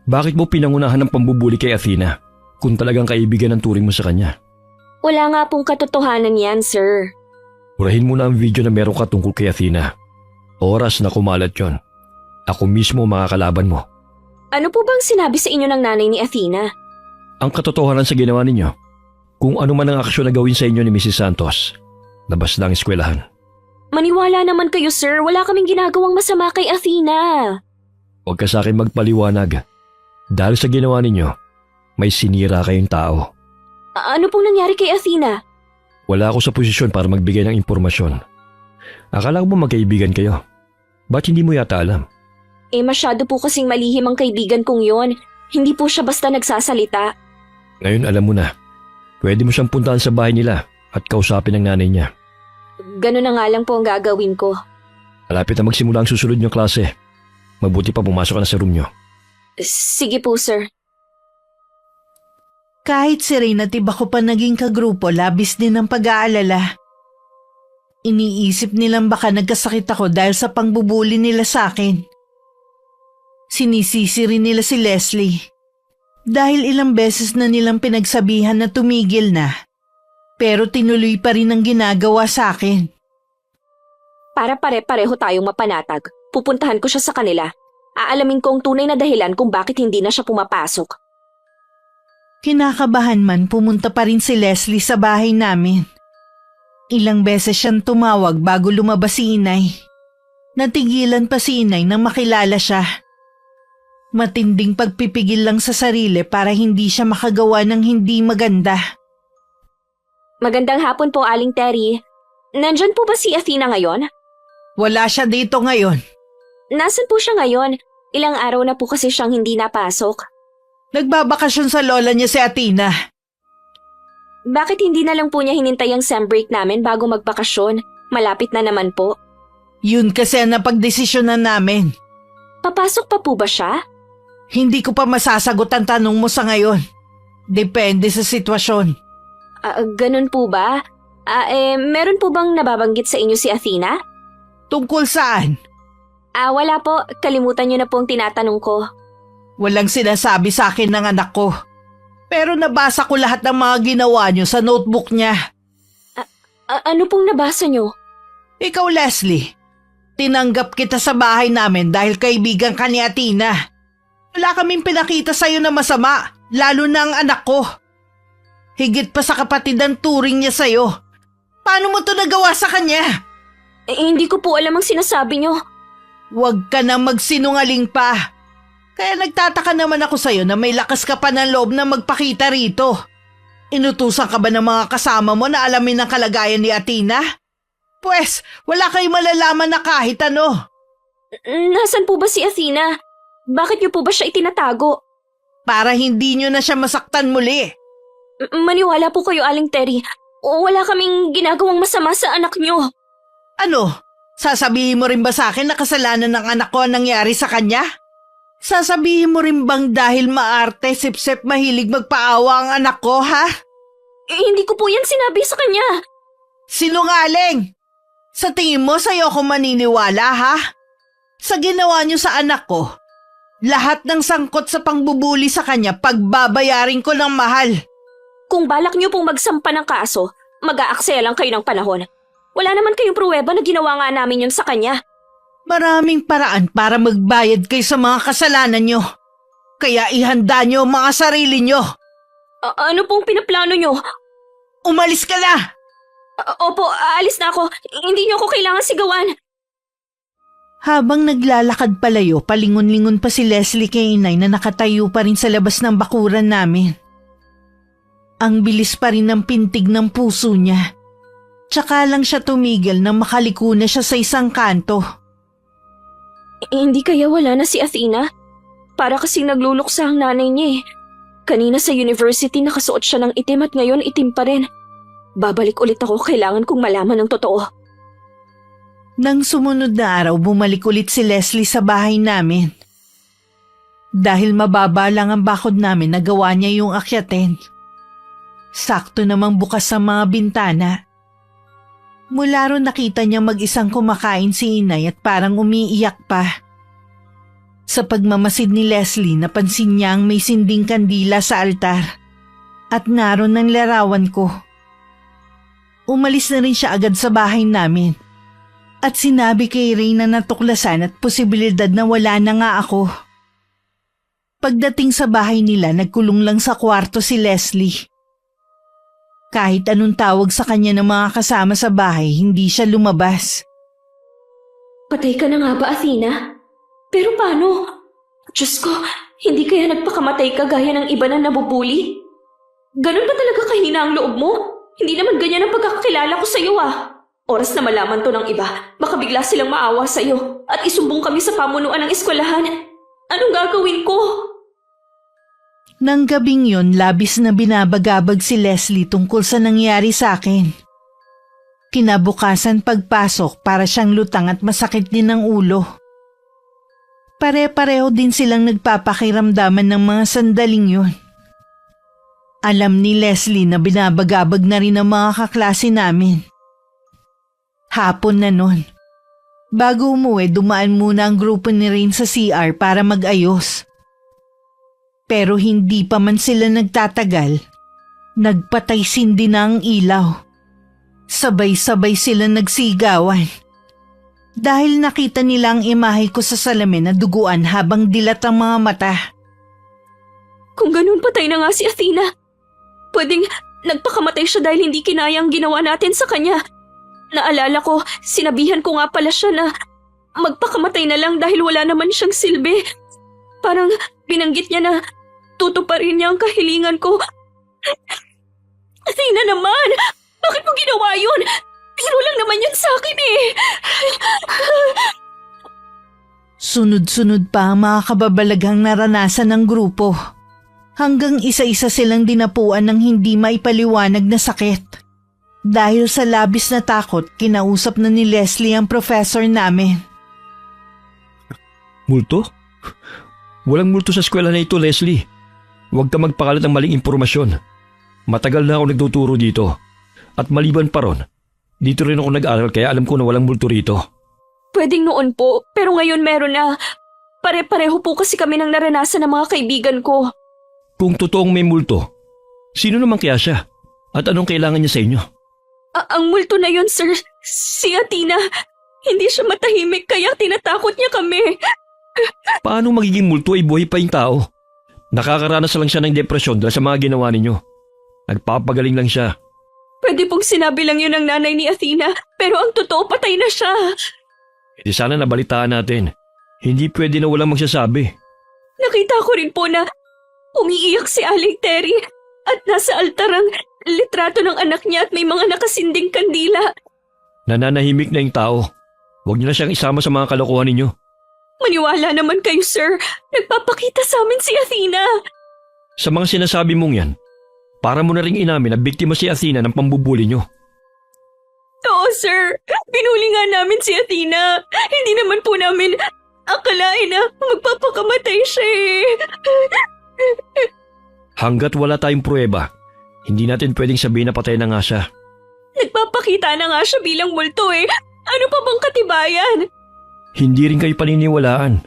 bakit mo pinangunahan ng pambubuli kay Athena kung talagang kaibigan ang turing mo sa kanya? Wala nga pong katotohanan yan, sir. Urahin mo na ang video na meron ka tungkol kay Athena. Oras na kumalat yon. Ako mismo ang makakalaban mo. Ano po bang sinabi sa inyo ng nanay ni Athena? Ang katotohanan sa ginawa ninyo, kung ano man ang aksyon na gawin sa inyo ni Mrs. Santos, labas na ang eskwelahan. Maniwala naman kayo, sir. Wala kaming ginagawang masama kay Athena. Huwag ka sa akin magpaliwanag. Dahil sa ginawa ninyo, may sinira kayong tao. Ano pong nangyari kay Athena? Wala ako sa posisyon para magbigay ng impormasyon. Akala ko ba magkaibigan kayo? Ba't hindi mo yata alam? Masyado po kasing malihim ang kaibigan kong yon. Hindi po siya basta nagsasalita. Ngayon alam mo na. Pwede mo siyang puntahan sa bahay nila at kausapin ang nanay niya. Ganun na nga lang po ang gagawin ko. Malapit na magsimula ang susunod niyong klase. Mabuti pa pumasok ka na sa room niyo. Sige po, sir. Kahit si Rain at iba ko pa naging kagrupo, labis din ang pag-aalala. Iniisip nilang baka nagkasakit ako dahil sa pangbubuli nila sa akin. Sinisisi rin nila si Leslie. Dahil ilang beses na nilang pinagsabihan na tumigil na. Pero tinuloy pa rin ang ginagawa sa akin. Para pare-pareho tayong mapanatag, pupuntahan ko siya sa kanila. Aalamin ko ang tunay na dahilan kung bakit hindi na siya pumapasok. Kinakabahan man, pumunta pa rin si Leslie sa bahay namin. Ilang beses siyang tumawag bago lumabas si Inay. Natigilan pa si Inay nang makilala siya. Matinding pagpipigil lang sa sarili para hindi siya makagawa ng hindi maganda. Magandang hapon po, Aling Terry. Nandyan po ba si Athena ngayon? Wala siya dito ngayon. Nasaan po siya ngayon? Ilang araw na po kasi siyang hindi napasok. Nagbabakasyon sa lola niya si Athena. Bakit hindi na lang po niya hinintay ang sem break namin bago magbakasyon? Malapit na naman po. Yun kasi ang napagdesisyonan namin. Papasok pa po ba siya? Hindi ko pa masasagot ang tanong mo sa ngayon. Depende sa sitwasyon. Ganun po ba? Meron po bang nababanggit sa inyo si Athena? Tungkol saan? Wala po. Kalimutan niyo na po ang tinatanong ko. Walang sinasabi sa akin ng anak ko. Pero nabasa ko lahat ng mga ginawa niyo sa notebook niya. Ano pong nabasa niyo? Ikaw, Leslie, tinanggap kita sa bahay namin dahil kaibigan ka ni Athena. Wala kaming pinakita sa'yo na masama, lalo na ang anak ko. Higit pa sa kapatid ang turing niya sa'yo. Paano mo to nagawa sa kanya? Hindi ko po alam ang sinasabi niyo. Huwag ka na magsinungaling pa. Kaya nagtataka naman ako sa'yo na may lakas ka pa ng loob na magpakita rito. Inutusan ka ba ng mga kasama mo na alamin ang kalagayan ni Athena? Pwes, wala kayong malalaman na kahit ano. Nasaan po ba si Athena? Bakit niyo po ba siya itinatago? Para hindi niyo na siya masaktan muli. Maniwala po kayo, Aling Terry. Wala kaming ginagawang masama sa anak niyo. Ano? Sasabihin mo rin ba sa akin na kasalanan ng anak ko ang nangyari sa kanya? Sasabihin mo rin bang dahil maarte, sip-sip, mahilig magpaawa ang anak ko, ha? Hindi ko po yan sinabi sa kanya. Sinungaling! Sa tingin mo sa'yo ako maniniwala, ha? Sa ginawa niyo sa anak ko, lahat ng sangkot sa pangbubuli sa kanya pagbabayarin ko ng mahal. Kung balak niyo pong magsampa ng kaso, mag-aaksaya lang kayo ng panahon. Wala naman kayong pruweba na ginawa nga namin yun sa kanya. Maraming paraan para magbayad kayo sa mga kasalanan nyo. Kaya ihanda nyo ang mga sarili nyo. Ano pong pinaplano nyo? Umalis ka na! Opo, aalis na ako. Hindi niyo ako kailangan sigawan. Habang naglalakad palayo, palingon-lingon pa si Leslie kay Inay na nakatayo pa rin sa labas ng bakuran namin. Ang bilis pa rin ng pintig ng puso niya. Tsaka lang siya tumigil nang makaliko na siya sa isang kanto. Hindi kaya wala na si Athena? Para kasing nagluluksa ang nanay niya eh. Kanina sa university nakasuot siya ng itim at ngayon itim pa rin. Babalik ulit ako, kailangan kong malaman ng totoo. Nang sumunod na araw, bumalik ulit si Leslie sa bahay namin. Dahil mababa lang ang bakod namin, nagawa niya yung akyatin. Sakto namang bukas ang mga bintana. Mula ron nakita niya mag-isang kumakain si inay at parang umiiyak pa. Sa pagmamasid ni Leslie, napansin niyang may sinding kandila sa altar at naroon ang larawan ko. Umalis na rin siya agad sa bahay namin at sinabi kay Ray na natuklasan at posibilidad na wala na nga ako. Pagdating sa bahay nila, nagkulong lang sa kwarto si Leslie. Kahit anong tawag sa kanya ng mga kasama sa bahay, hindi siya lumabas. Patay ka na nga ba, Athena? Pero paano? Diyos ko, hindi kaya nagpakamatay ka gaya ng iba na nabubuli? Ganun ba talaga kahina ang loob mo? Hindi naman ganyan ang pagkakakilala ko sa'yo Oras na malaman to ng iba, baka bigla silang maawa sa'yo at isumbong kami sa pamunuan ng eskwelahan. Anong gagawin ko? Nang gabing yon, labis na binabagabag si Leslie tungkol sa nangyari sa akin. Kinabukasan pagpasok, para siyang lutang at masakit din ang ulo. Pare-pareho din silang nagpapakiramdaman ng mga sandaling yun. Alam ni Leslie na binabagabag na rin ang mga kaklase namin. Hapon na nun. Bago umuwi, dumaan muna ang grupo ni Rain sa CR para mag-ayos. Pero hindi pa man sila nagtatagal, nagpatay sindi na ang ilaw. Sabay-sabay sila nagsigawan. Dahil nakita nila ang imahe ko sa salamin na duguan habang dilat ang mga mata. Kung ganun, patay na nga si Athena. Pwedeng nagpakamatay siya dahil hindi kinaya ang ginawa natin sa kanya. Naalala ko, sinabihan ko nga pala siya na magpakamatay na lang dahil wala naman siyang silbi. Parang binanggit niya na tutuparin niya ang kahilingan ko. Athena naman! Bakit mo ginawa yun? Biro lang naman yan sa akin Sunod-sunod pa ang mga kababalaghang naranasan ng grupo. Hanggang isa-isa silang dinapuan ng hindi maipaliwanag na sakit. Dahil sa labis na takot, kinausap na ni Leslie ang professor namin. Multo? Walang multo sa eskwela na ito, Leslie. Huwag ka magpakalat ng maling impormasyon. Matagal na ako nagtuturo dito. At maliban pa ron, dito rin ako nag-aral kaya alam ko na walang multo rito. Pwedeng noon po, pero ngayon meron na. Pare-pareho po kasi kami ng naranasan ng mga kaibigan ko. Kung totoong may multo, sino naman kaya siya? At anong kailangan niya sa inyo? Ang multo na yun, sir, si Athena. Hindi siya matahimik kaya tinatakot niya kami. Paano magiging multo ay buhay pa yung tao? Nakakaranas lang siya ng depresyon dahil sa mga ginawa ninyo. Nagpapagaling lang siya. Pwede pong sinabi lang yun ng nanay ni Athena, pero ang totoo patay na siya. Hindi sana nabalitaan natin. Hindi pwede na walang magsasabi. Nakita ko rin po na umiiyak si Aling Terry at nasa altar ang litrato ng anak niya at may mga nakasinding kandila. Nananahimik na yung tao. Huwag niyo na siyang isama sa mga kalokohan ninyo. Maniwala naman kayo, sir. Nagpapakita sa amin si Athena. Sa mga sinasabi mong yan, para mo na ring inamin na biktima si Athena ng pambubuli nyo. Oo, sir. Pinuli nga namin si Athena. Hindi naman po namin akalain na magpapakamatay siya Hanggat wala tayong pruweba, hindi natin pwedeng sabihin na patay na nga siya. Nagpapakita na nga siya bilang multo Ano pa bang katibayan? Hindi rin kayo paniniwalaan.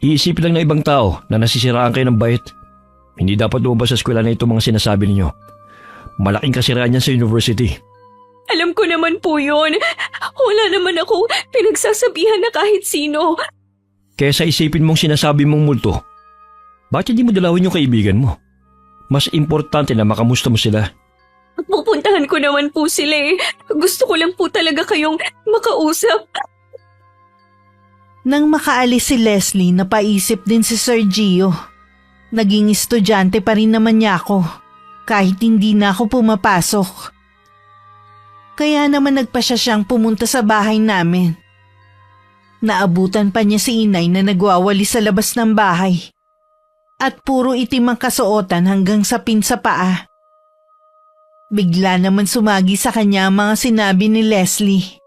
Iisipin lang ng ibang tao na nasisiraan kayo ng bait. Hindi dapat lumabas sa eskwela na ito mga sinasabi ninyo. Malaking kasiraan yan sa university. Alam ko naman po yun. Wala naman ako pinagsasabihan na kahit sino. Kesa isipin mong sinasabi mong multo, bakit hindi mo dalawin yung kaibigan mo? Mas importante na makamusta mo sila. Pupuntahan ko naman po sila Gusto ko lang po talaga kayong makausap. Nang makaalis si Leslie, napaisip din si Sir Gio. Naging estudyante pa rin naman niya ako, kahit hindi na ako pumapasok. Kaya naman nagpasya siyang pumunta sa bahay namin. Naabutan pa niya si inay na nagwawali sa labas ng bahay. At puro itim ang kasuotan hanggang sa pin sa paa. Bigla naman sumagi sa kanya ang mga sinabi ni Leslie.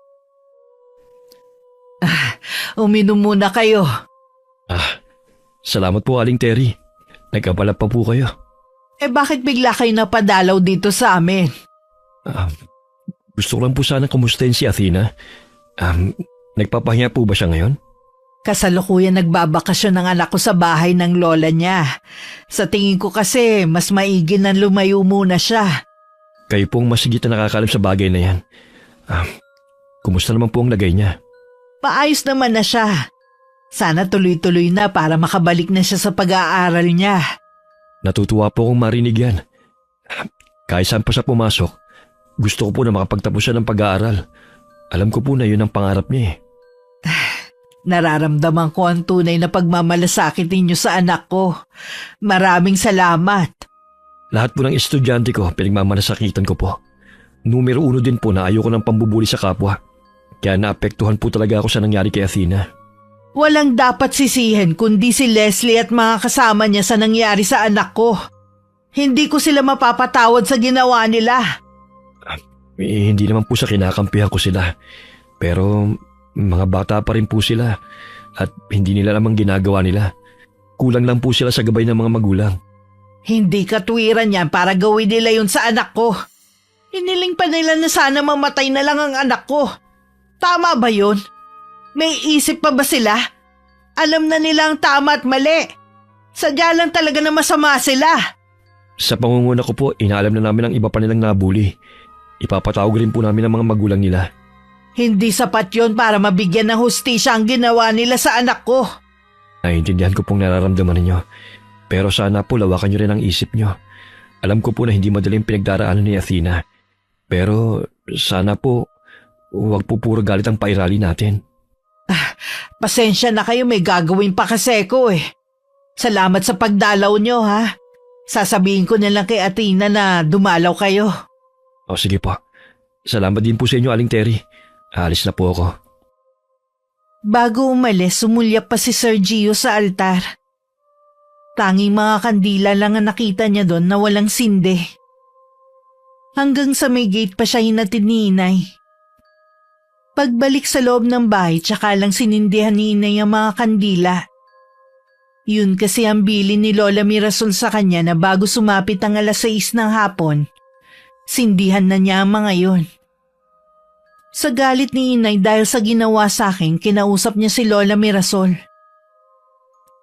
Uminom muna kayo. Salamat po Aling Terry. Nagkabalap pa po kayo. Bakit bigla kayo napadalaw dito sa amin? Gusto ko lang po sana kumustahin si Athena. Nagpapahinga po ba siya ngayon? Kasalukuyan nagbabakasyon ng anak ko sa bahay ng lola niya. Sa tingin ko kasi mas maigi na lumayo muna siya. Kayo pong masigit na nakakalam sa bagay na yan. Kumusta naman po ang lagay niya? Paayos naman na siya. Sana tuloy-tuloy na para makabalik na siya sa pag-aaral niya. Natutuwa po akong marinig yan. Kahit saan pa siya pumasok, gusto ko po na makapagtapos siya ng pag-aaral. Alam ko po na yun ang pangarap niya eh. Nararamdaman ko ang tunay na pagmamalasakit ninyo sa anak ko. Maraming salamat. Lahat po ng estudyante ko, pinagmamalasakitan ko po. Numero 1 din po na ayoko ng pambubuli sa kapwa. Kaya naapektuhan po talaga ako sa nangyari kay Athena. Walang dapat sisihin kundi si Leslie at mga kasama niya sa nangyari sa anak ko. Hindi ko sila mapapatawad sa ginawa nila. Hindi naman po sa kinakampihan ko sila. Pero mga bata pa rin po sila at hindi nila namang ginagawa nila. Kulang lang po sila sa gabay ng mga magulang. Hindi katwiran yan para gawin nila yun sa anak ko. Hiniling pa nila na sana mamatay na lang ang anak ko. Tama ba yun? May isip pa ba sila? Alam na nila ang tama at mali. Sadya lang talaga na masama sila. Sa pangunguna ko po, inaalam na namin ang iba pa nilang nabuli. Ipapatawag rin po namin ang mga magulang nila. Hindi sapat yun para mabigyan ng hustisya ang ginawa nila sa anak ko. Naiintindihan ko pong nararamdaman ninyo. Pero sana po lawakan nyo rin ang isip nyo. Alam ko po na hindi madaling pinagdaraanan ni Athena. Pero sana po, huwag po puro galit ang pairali natin. Pasensya na kayo, may gagawin pa kasi ko eh. Salamat sa pagdalaw nyo ha. Sasabihin ko na lang kay Athena na dumalaw kayo. O sige po. Salamat din po sa inyo, Aling Terry. Alis na po ako. Bago umalis, sumulyap pa si Sir Gio sa altar. Tanging mga kandila lang ang nakita niya doon na walang sinde. Hanggang sa may gate pa siya hinatid ni Inay. Pagbalik sa loob ng bahay, tsaka lang sinindihan ni Inay ang mga kandila. Yun kasi ang bili ni Lola Mirasol sa kanya na bago sumapit ang 6:00 ng hapon, sindihan na niya ang mga yun. Sa galit ni Inay dahil sa ginawa sa akin, kinausap niya si Lola Mirasol.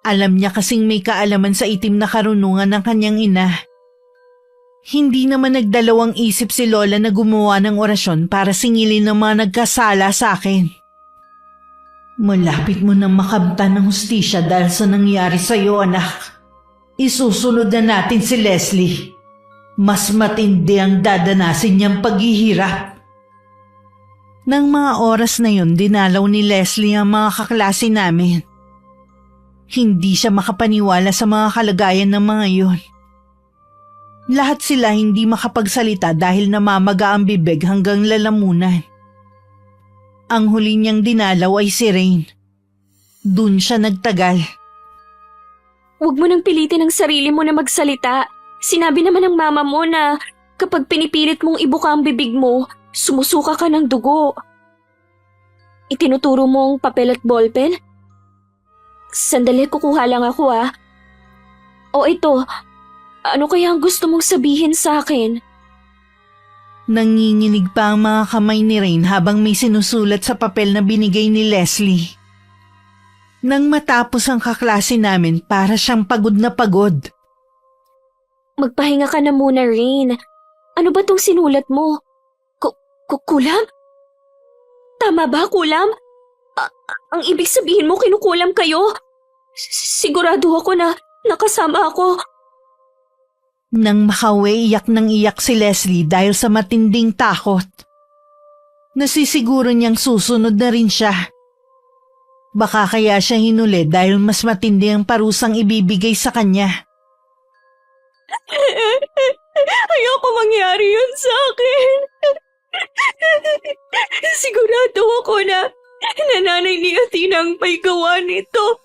Alam niya kasing may kaalaman sa itim na karunungan ng kanyang ina. Hindi naman nagdalawang isip si Lola na gumawa ng orasyon para singilin ng mga nagkasala sa akin. Malapit mo nang makamtan ng hustisya dahil sa nangyari sa iyo, anak. Isusunod na natin si Leslie. Mas matindi ang dadanasin niyang paghihirap. Nang mga oras na yun, dinalaw ni Leslie ang mga kaklase namin. Hindi siya makapaniwala sa mga kalagayan ng mga yun. Lahat sila hindi makapagsalita dahil namamaga ang bibig hanggang lalamunan. Ang huli niyang dinalaw ay si Rain. Dun siya nagtagal. Huwag mo nang pilitin ang sarili mo na magsalita. Sinabi naman ng mama mo na kapag pinipilit mong ibuka ang bibig mo, sumusuka ka ng dugo. Itinuturo mo ang papel at ballpen? Sandali, kukuha lang ako ah. O ito, ano kaya ang gusto mong sabihin sa akin? Nanginginig pa ang mga kamay ni Rain habang may sinusulat sa papel na binigay ni Leslie. Nang matapos ang kaklase namin, para siyang pagod na pagod. Magpahinga ka na muna, Rain. Ano ba tong sinulat mo? Kulam? Tama ba, kulam? Ang ibig sabihin mo, kinukulam kayo? Sigurado ako na nakasama ako. Nang makawi, iyak nang iyak si Leslie dahil sa matinding takot. Nasisiguro niyang susunod na rin siya. Baka kaya siya hinuli dahil mas matindi ang parusang ibibigay sa kanya. Ayoko mangyari yun sa akin. Sigurado ako na nanay ni Athena ang may gawa nito.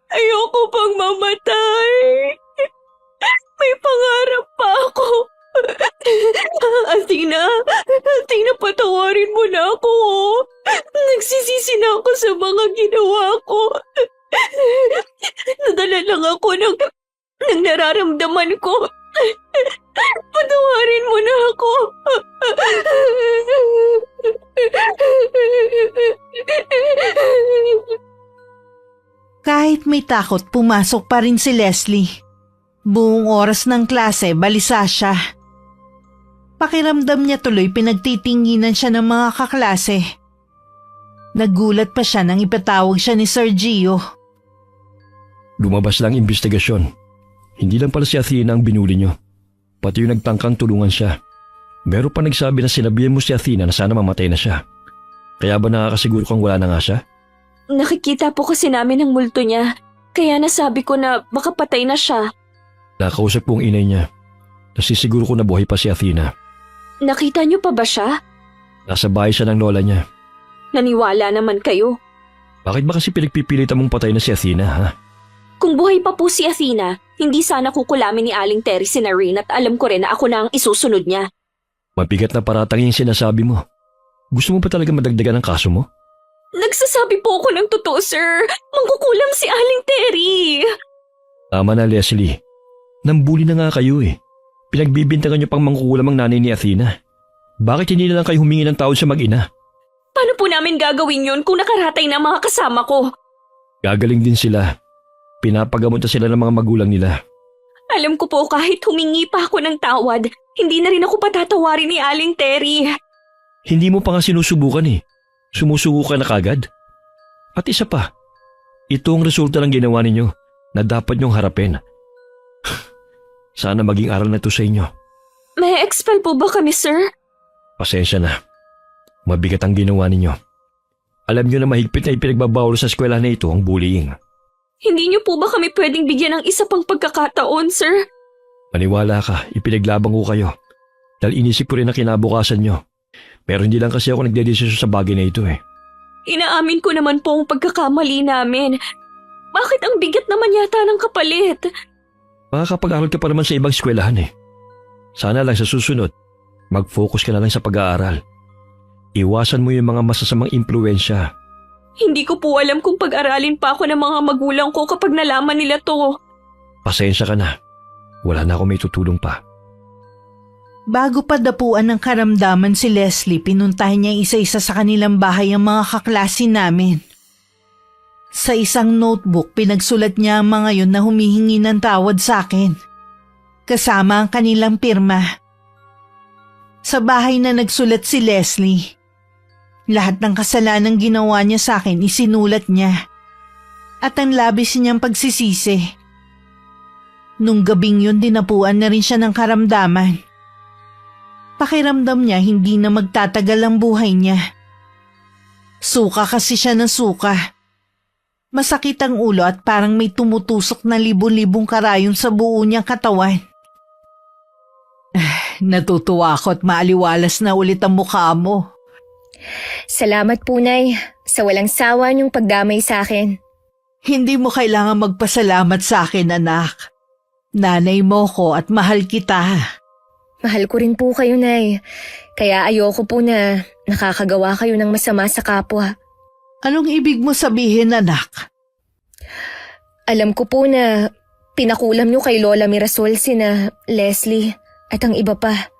Ayoko pang mamatay. May pangarap pa ako. Athena, patawarin mo na ako. Nagsisisi na ako sa mga ginawa ko. Nadala lang ako ng ng nararamdaman ko. Patawarin mo na ako. Kahit may takot, pumasok pa rin si Leslie. Buong oras ng klase, balisa siya. Pakiramdam niya tuloy pinagtitinginan siya ng mga kaklase. Nagulat pa siya nang ipatawag siya ni Sir Gio. Lumabas lang investigasyon. Hindi lang pala si Athena ang binuli niyo. Pati yung nagtangkang tulungan siya. Meron pa nagsabi na sinabihan mo si Athena na sana mamatay na siya. Kaya ba nakakasiguro kang wala na nga siya? Nakikita po kasi namin ang multo niya. Kaya nasabi ko na baka patay na siya. Nakausap ko ang inay niya. Nasisiguro ko na buhay pa si Athena. Nakita niyo pa ba siya? Nasa bahay siya ng lola niya. Naniwala naman kayo. Bakit ba kasi pinagpipilit mong patay na si Athena, ha? Kung buhay pa po si Athena, hindi sana kukulamin ni Aling Terry si Narine at alam ko rin na ako na ang isusunod niya. Mabigat na paratang yung sinasabi mo. Gusto mo pa talaga madagdagan ang kaso mo? Nagsasabi po ako ng totoo, sir. Mangkukulam si Aling Terry. Tama na, Leslie. Nambuli na nga kayo eh. Pinagbibintangan niyo pang mangkukulam ang nanay ni Athena. Bakit hindi na lang kayo humingi ng tawad sa mag-ina? Paano po namin gagawin yun kung nakaratay na mga kasama ko? Gagaling din sila. Pinapagamot na sila ng mga magulang nila. Alam ko po kahit humingi pa ako ng tawad, hindi na rin ako patatawarin ni Aling Terry. Hindi mo pa nga sinusubukan eh. Sumusuko ka na kagad. At isa pa, ito ang resulta ng ginawa ninyo na dapat niyong harapin. Sana maging aral na ito sa inyo. May expel po ba kami, sir? Pasensya na. Mabigat ang ginawa ninyo. Alam niyo na mahigpit na ipinagbabawal sa eskwela na ito ang bullying. Hindi niyo po ba kami pwedeng bigyan ng isa pang pagkakataon, sir? Maniwala ka, ipinaglabang ko kayo. Dahil inisip ko rin na kinabukasan nyo. Pero hindi lang kasi ako nagdedesisyon sa bagay na ito eh. Inaamin ko naman po ang pagkakamali namin. Bakit ang bigat naman yata ng kapalit? Makakapag-aral ka pa naman sa ibang eskwelahan eh. Sana lang sa susunod, mag-focus ka na lang sa pag-aaral. Iwasan mo yung mga masasamang impluensya. Hindi ko po alam kung pag-aralin pa ako ng mga magulang ko kapag nalaman nila to. Pasensya ka na. Wala na ako may tutulong pa. Bago pa dapuan ng karamdaman si Leslie, pinuntahan niya isa-isa sa kanilang bahay ang mga kaklase namin. Sa isang notebook, pinagsulat niya ang mga yun na humihingi ng tawad sa akin. Kasama ang kanilang pirma. Sa bahay na nagsulat si Leslie, lahat ng kasalanang ginawa niya sa akin isinulat niya. At ang labis niyang pagsisisi. Nung gabing yun, dinapuan na rin siya ng karamdaman. Pakiramdam niya hindi na magtatagal ang buhay niya. Suka kasi siya ng suka. Masakit ang ulo at parang may tumutusok na libo-libong karayon sa buo niyang katawan. Natutuwa ako at maaliwalas na ulit ang mukha mo. Salamat po, Nay, sa walang sawa niyong pagdamay sa akin. Hindi mo kailangan magpasalamat sa akin, anak. Nanay mo ko at mahal kita. Mahal ko rin po kayo, Nay. Kaya ayoko po na nakakagawa kayo ng masama sa kapwa. Anong ibig mo sabihin, anak? Alam ko po na pinakulam niyo kay Lola Mirasol sina Leslie at ang iba pa.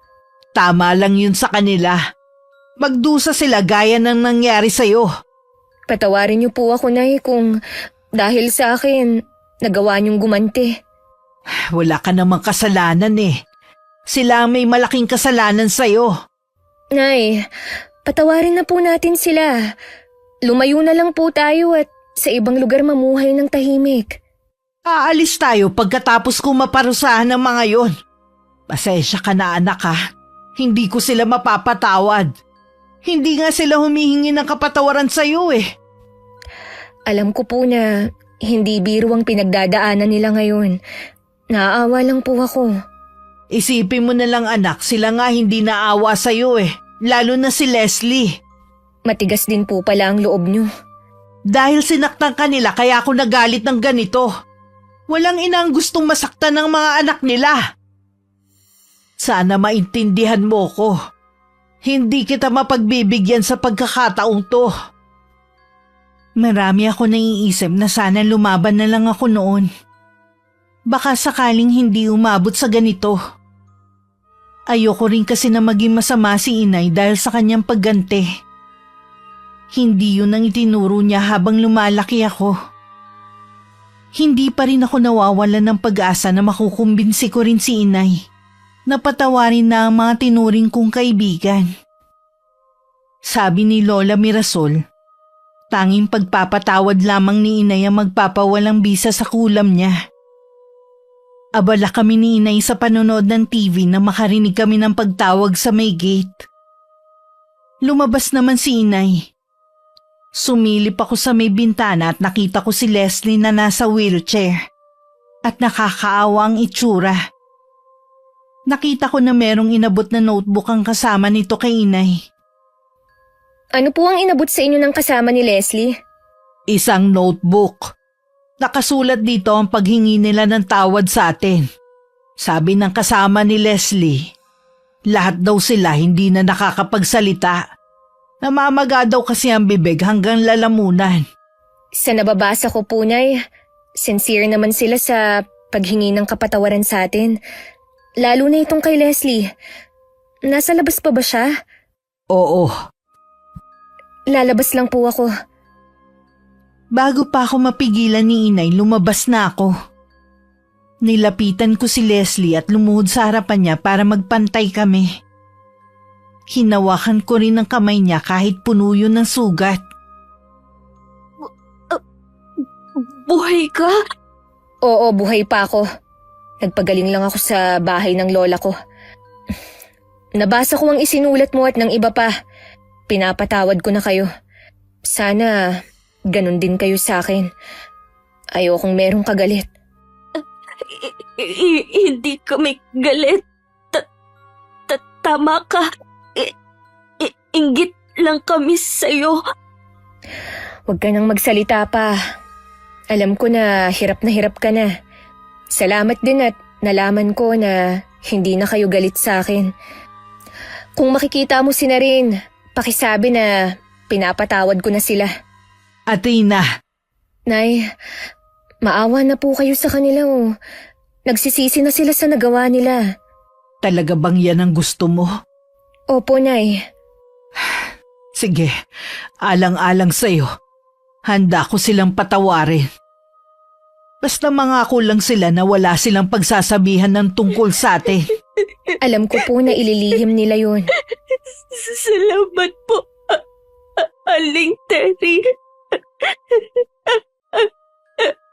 Tama lang yun sa kanila. Magdusa sila gaya ng nangyari sa'yo. Patawarin niyo po ako, Nay, kung dahil sa akin, nagawa niyong gumanti. Wala ka namang kasalanan eh. Sila ang may malaking kasalanan sa'yo. Nay, patawarin na po natin sila. Lumayo na lang po tayo at sa ibang lugar mamuhay ng tahimik. Aalis tayo pagkatapos kong maparusahan ng mga yon. Pasensya ka na, anak, ha. Hindi ko sila mapapatawad. Hindi nga sila humihingi ng kapatawaran sa'yo eh. Alam ko po na hindi biro ang pinagdadaanan nila ngayon. Naaawa lang po ako. Isipin mo na lang, anak, sila nga hindi naawa sa'yo eh. Lalo na si Leslie. Matigas din po pala ang loob niyo. Dahil sinaktan ka nila kaya ako nagalit ng ganito. Walang ina ang gustong masaktan ng mga anak nila. Sana maintindihan mo ko. Hindi kita mapagbibigyan sa pagkakataong to. Marami ako naiisip na sana lumaban na lang ako noon. Baka sakaling hindi umabot sa ganito. Ayoko rin kasi na maging masama si inay dahil sa kanyang pagganti. Hindi yun ang itinuro niya habang lumalaki ako. Hindi pa rin ako nawawalan ng pag-asa na makukumbinsi ko rin si inay. Napatawarin na ang mga tinuring kong kaibigan. Sabi ni Lola Mirasol, tanging pagpapatawad lamang ni inay ang magpapawalang bisa sa kulam niya. Abala kami ni inay sa panonood ng TV na makarinig kami ng pagtawag sa may gate. Lumabas naman si inay. Sumilip ako sa may bintana at nakita ko si Leslie na nasa wheelchair. At nakakaawa ang itsura. Nakita ko na merong inabot na notebook ang kasama nito kay inay. Ano po ang inabot sa inyo ng kasama ni Leslie? Isang notebook. Nakasulat dito ang paghingi nila ng tawad sa atin. Sabi ng kasama ni Leslie, lahat daw sila hindi na nakakapagsalita. Namamaga daw kasi ang bibig hanggang lalamunan. Sa nababasa ko po, Nay, sincere naman sila sa paghingi ng kapatawaran sa atin. Lalo na itong kay Leslie. Nasa labas pa ba siya? Oo. Lalabas lang po ako. Bago pa ako mapigilan ni inay, lumabas na ako. Nilapitan ko si Leslie at lumuhod sa harapan niya para magpantay kami. Hinawakan ko rin ang kamay niya kahit puno yun ng sugat. Buhay ka? Oo, buhay pa ako. Nagpagaling lang ako sa bahay ng lola ko. Nabasa ko ang isinulat mo at ng iba pa. Pinapatawad ko na kayo. Sana ganun din kayo sa akin. Ayokong merong kagalit. Hindi kami galit. Tama ka. Inggit lang kami sa'yo. Huwag ka nang magsalita pa. Alam ko na hirap ka na. Salamat din at nalaman ko na hindi na kayo galit sa akin. Kung makikita mo si Narin, pakisabi na pinapatawad ko na sila. Athena! Nay, maawa na po kayo sa kanila oh. Nagsisisi na sila sa nagawa nila. Talaga bang yan ang gusto mo? Opo, Nay. Sige, alang-alang sa'yo. Handa ko silang patawarin. Basta mangako lang sila na wala silang pagsasabihan ng tungkol sa atin. Alam ko po na ililihim nila yun. Salamat po, Aling Terry.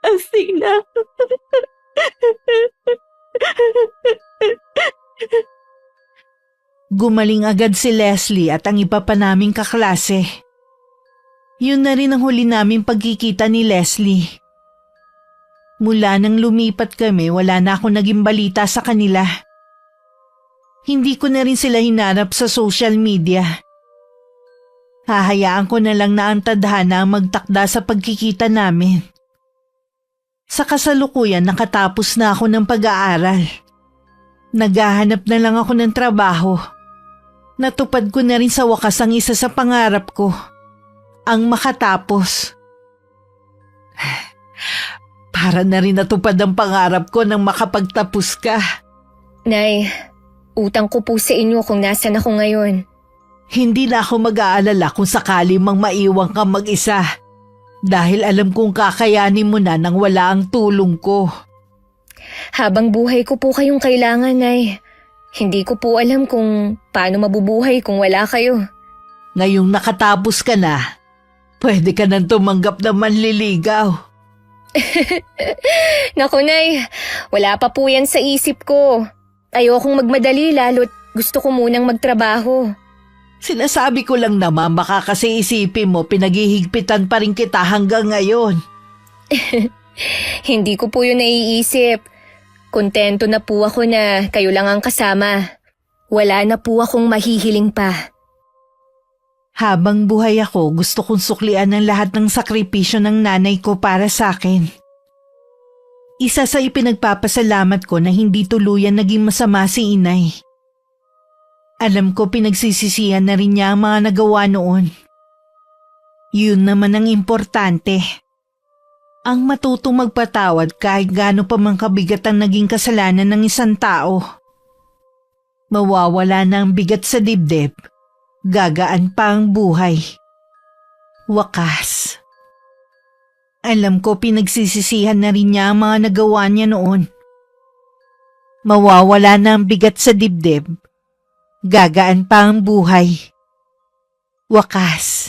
Athena. Gumaling agad si Leslie at ang iba pa naming kaklase. Yun na rin ang huli naming pagkikita ni Leslie. Mula nang lumipat kami, wala na akong naging balita sa kanila. Hindi ko na rin sila hinarap sa social media. Hahayaan ko na lang na ang tadhana ang magtakda sa pagkikita namin. Sa kasalukuyan, nakatapos na ako ng pag-aaral. Naghahanap na lang ako ng trabaho. Natupad ko na rin sa wakas ang isa sa pangarap ko, ang makatapos. Para na rin natupad ang pangarap ko nang makapagtapos ka. Nay, utang ko po sa inyo kung nasan ako ngayon. Hindi na ako mag-aalala kung sakali mang maiwan kang mag-isa. Dahil alam kong kakayanin mo na nang wala ang tulong ko. Habang buhay ko po kayong kailangan, Nay. Hindi ko po alam kung paano mabubuhay kung wala kayo. Ngayong nakatapos ka na, pwede ka nang tumanggap na manliligaw. Naku, Nay, wala pa po yan sa isip ko. Ayokong magmadali lalo't gusto ko munang magtrabaho. Sinasabi ko lang naman baka kasi isipin mo pinaghihigpitan pa rin kita hanggang ngayon. Hindi ko po yun naiisip. Kontento na po ako na kayo lang ang kasama. Wala na po akong mahihiling pa. Habang buhay ako, gusto kong suklian ang lahat ng sakripisyo ng nanay ko para sa akin. Isa sa ipinagpapasalamat ko na hindi tuluyan naging masama si inay. Alam ko pinagsisisihan na rin niya ang mga nagawa noon. Yun naman ang importante. ang matutong magpatawad kahit gaano pa man kabigat ang naging kasalanan ng isang tao. Mawawala na ang bigat sa dibdib. Gagaan pa ang buhay. Wakas. Alam ko pinagsisisihan na rin niya ang mga nagawa niya noon. Mawawala na ang bigat sa dibdib. Gagaan pa ang buhay. Wakas.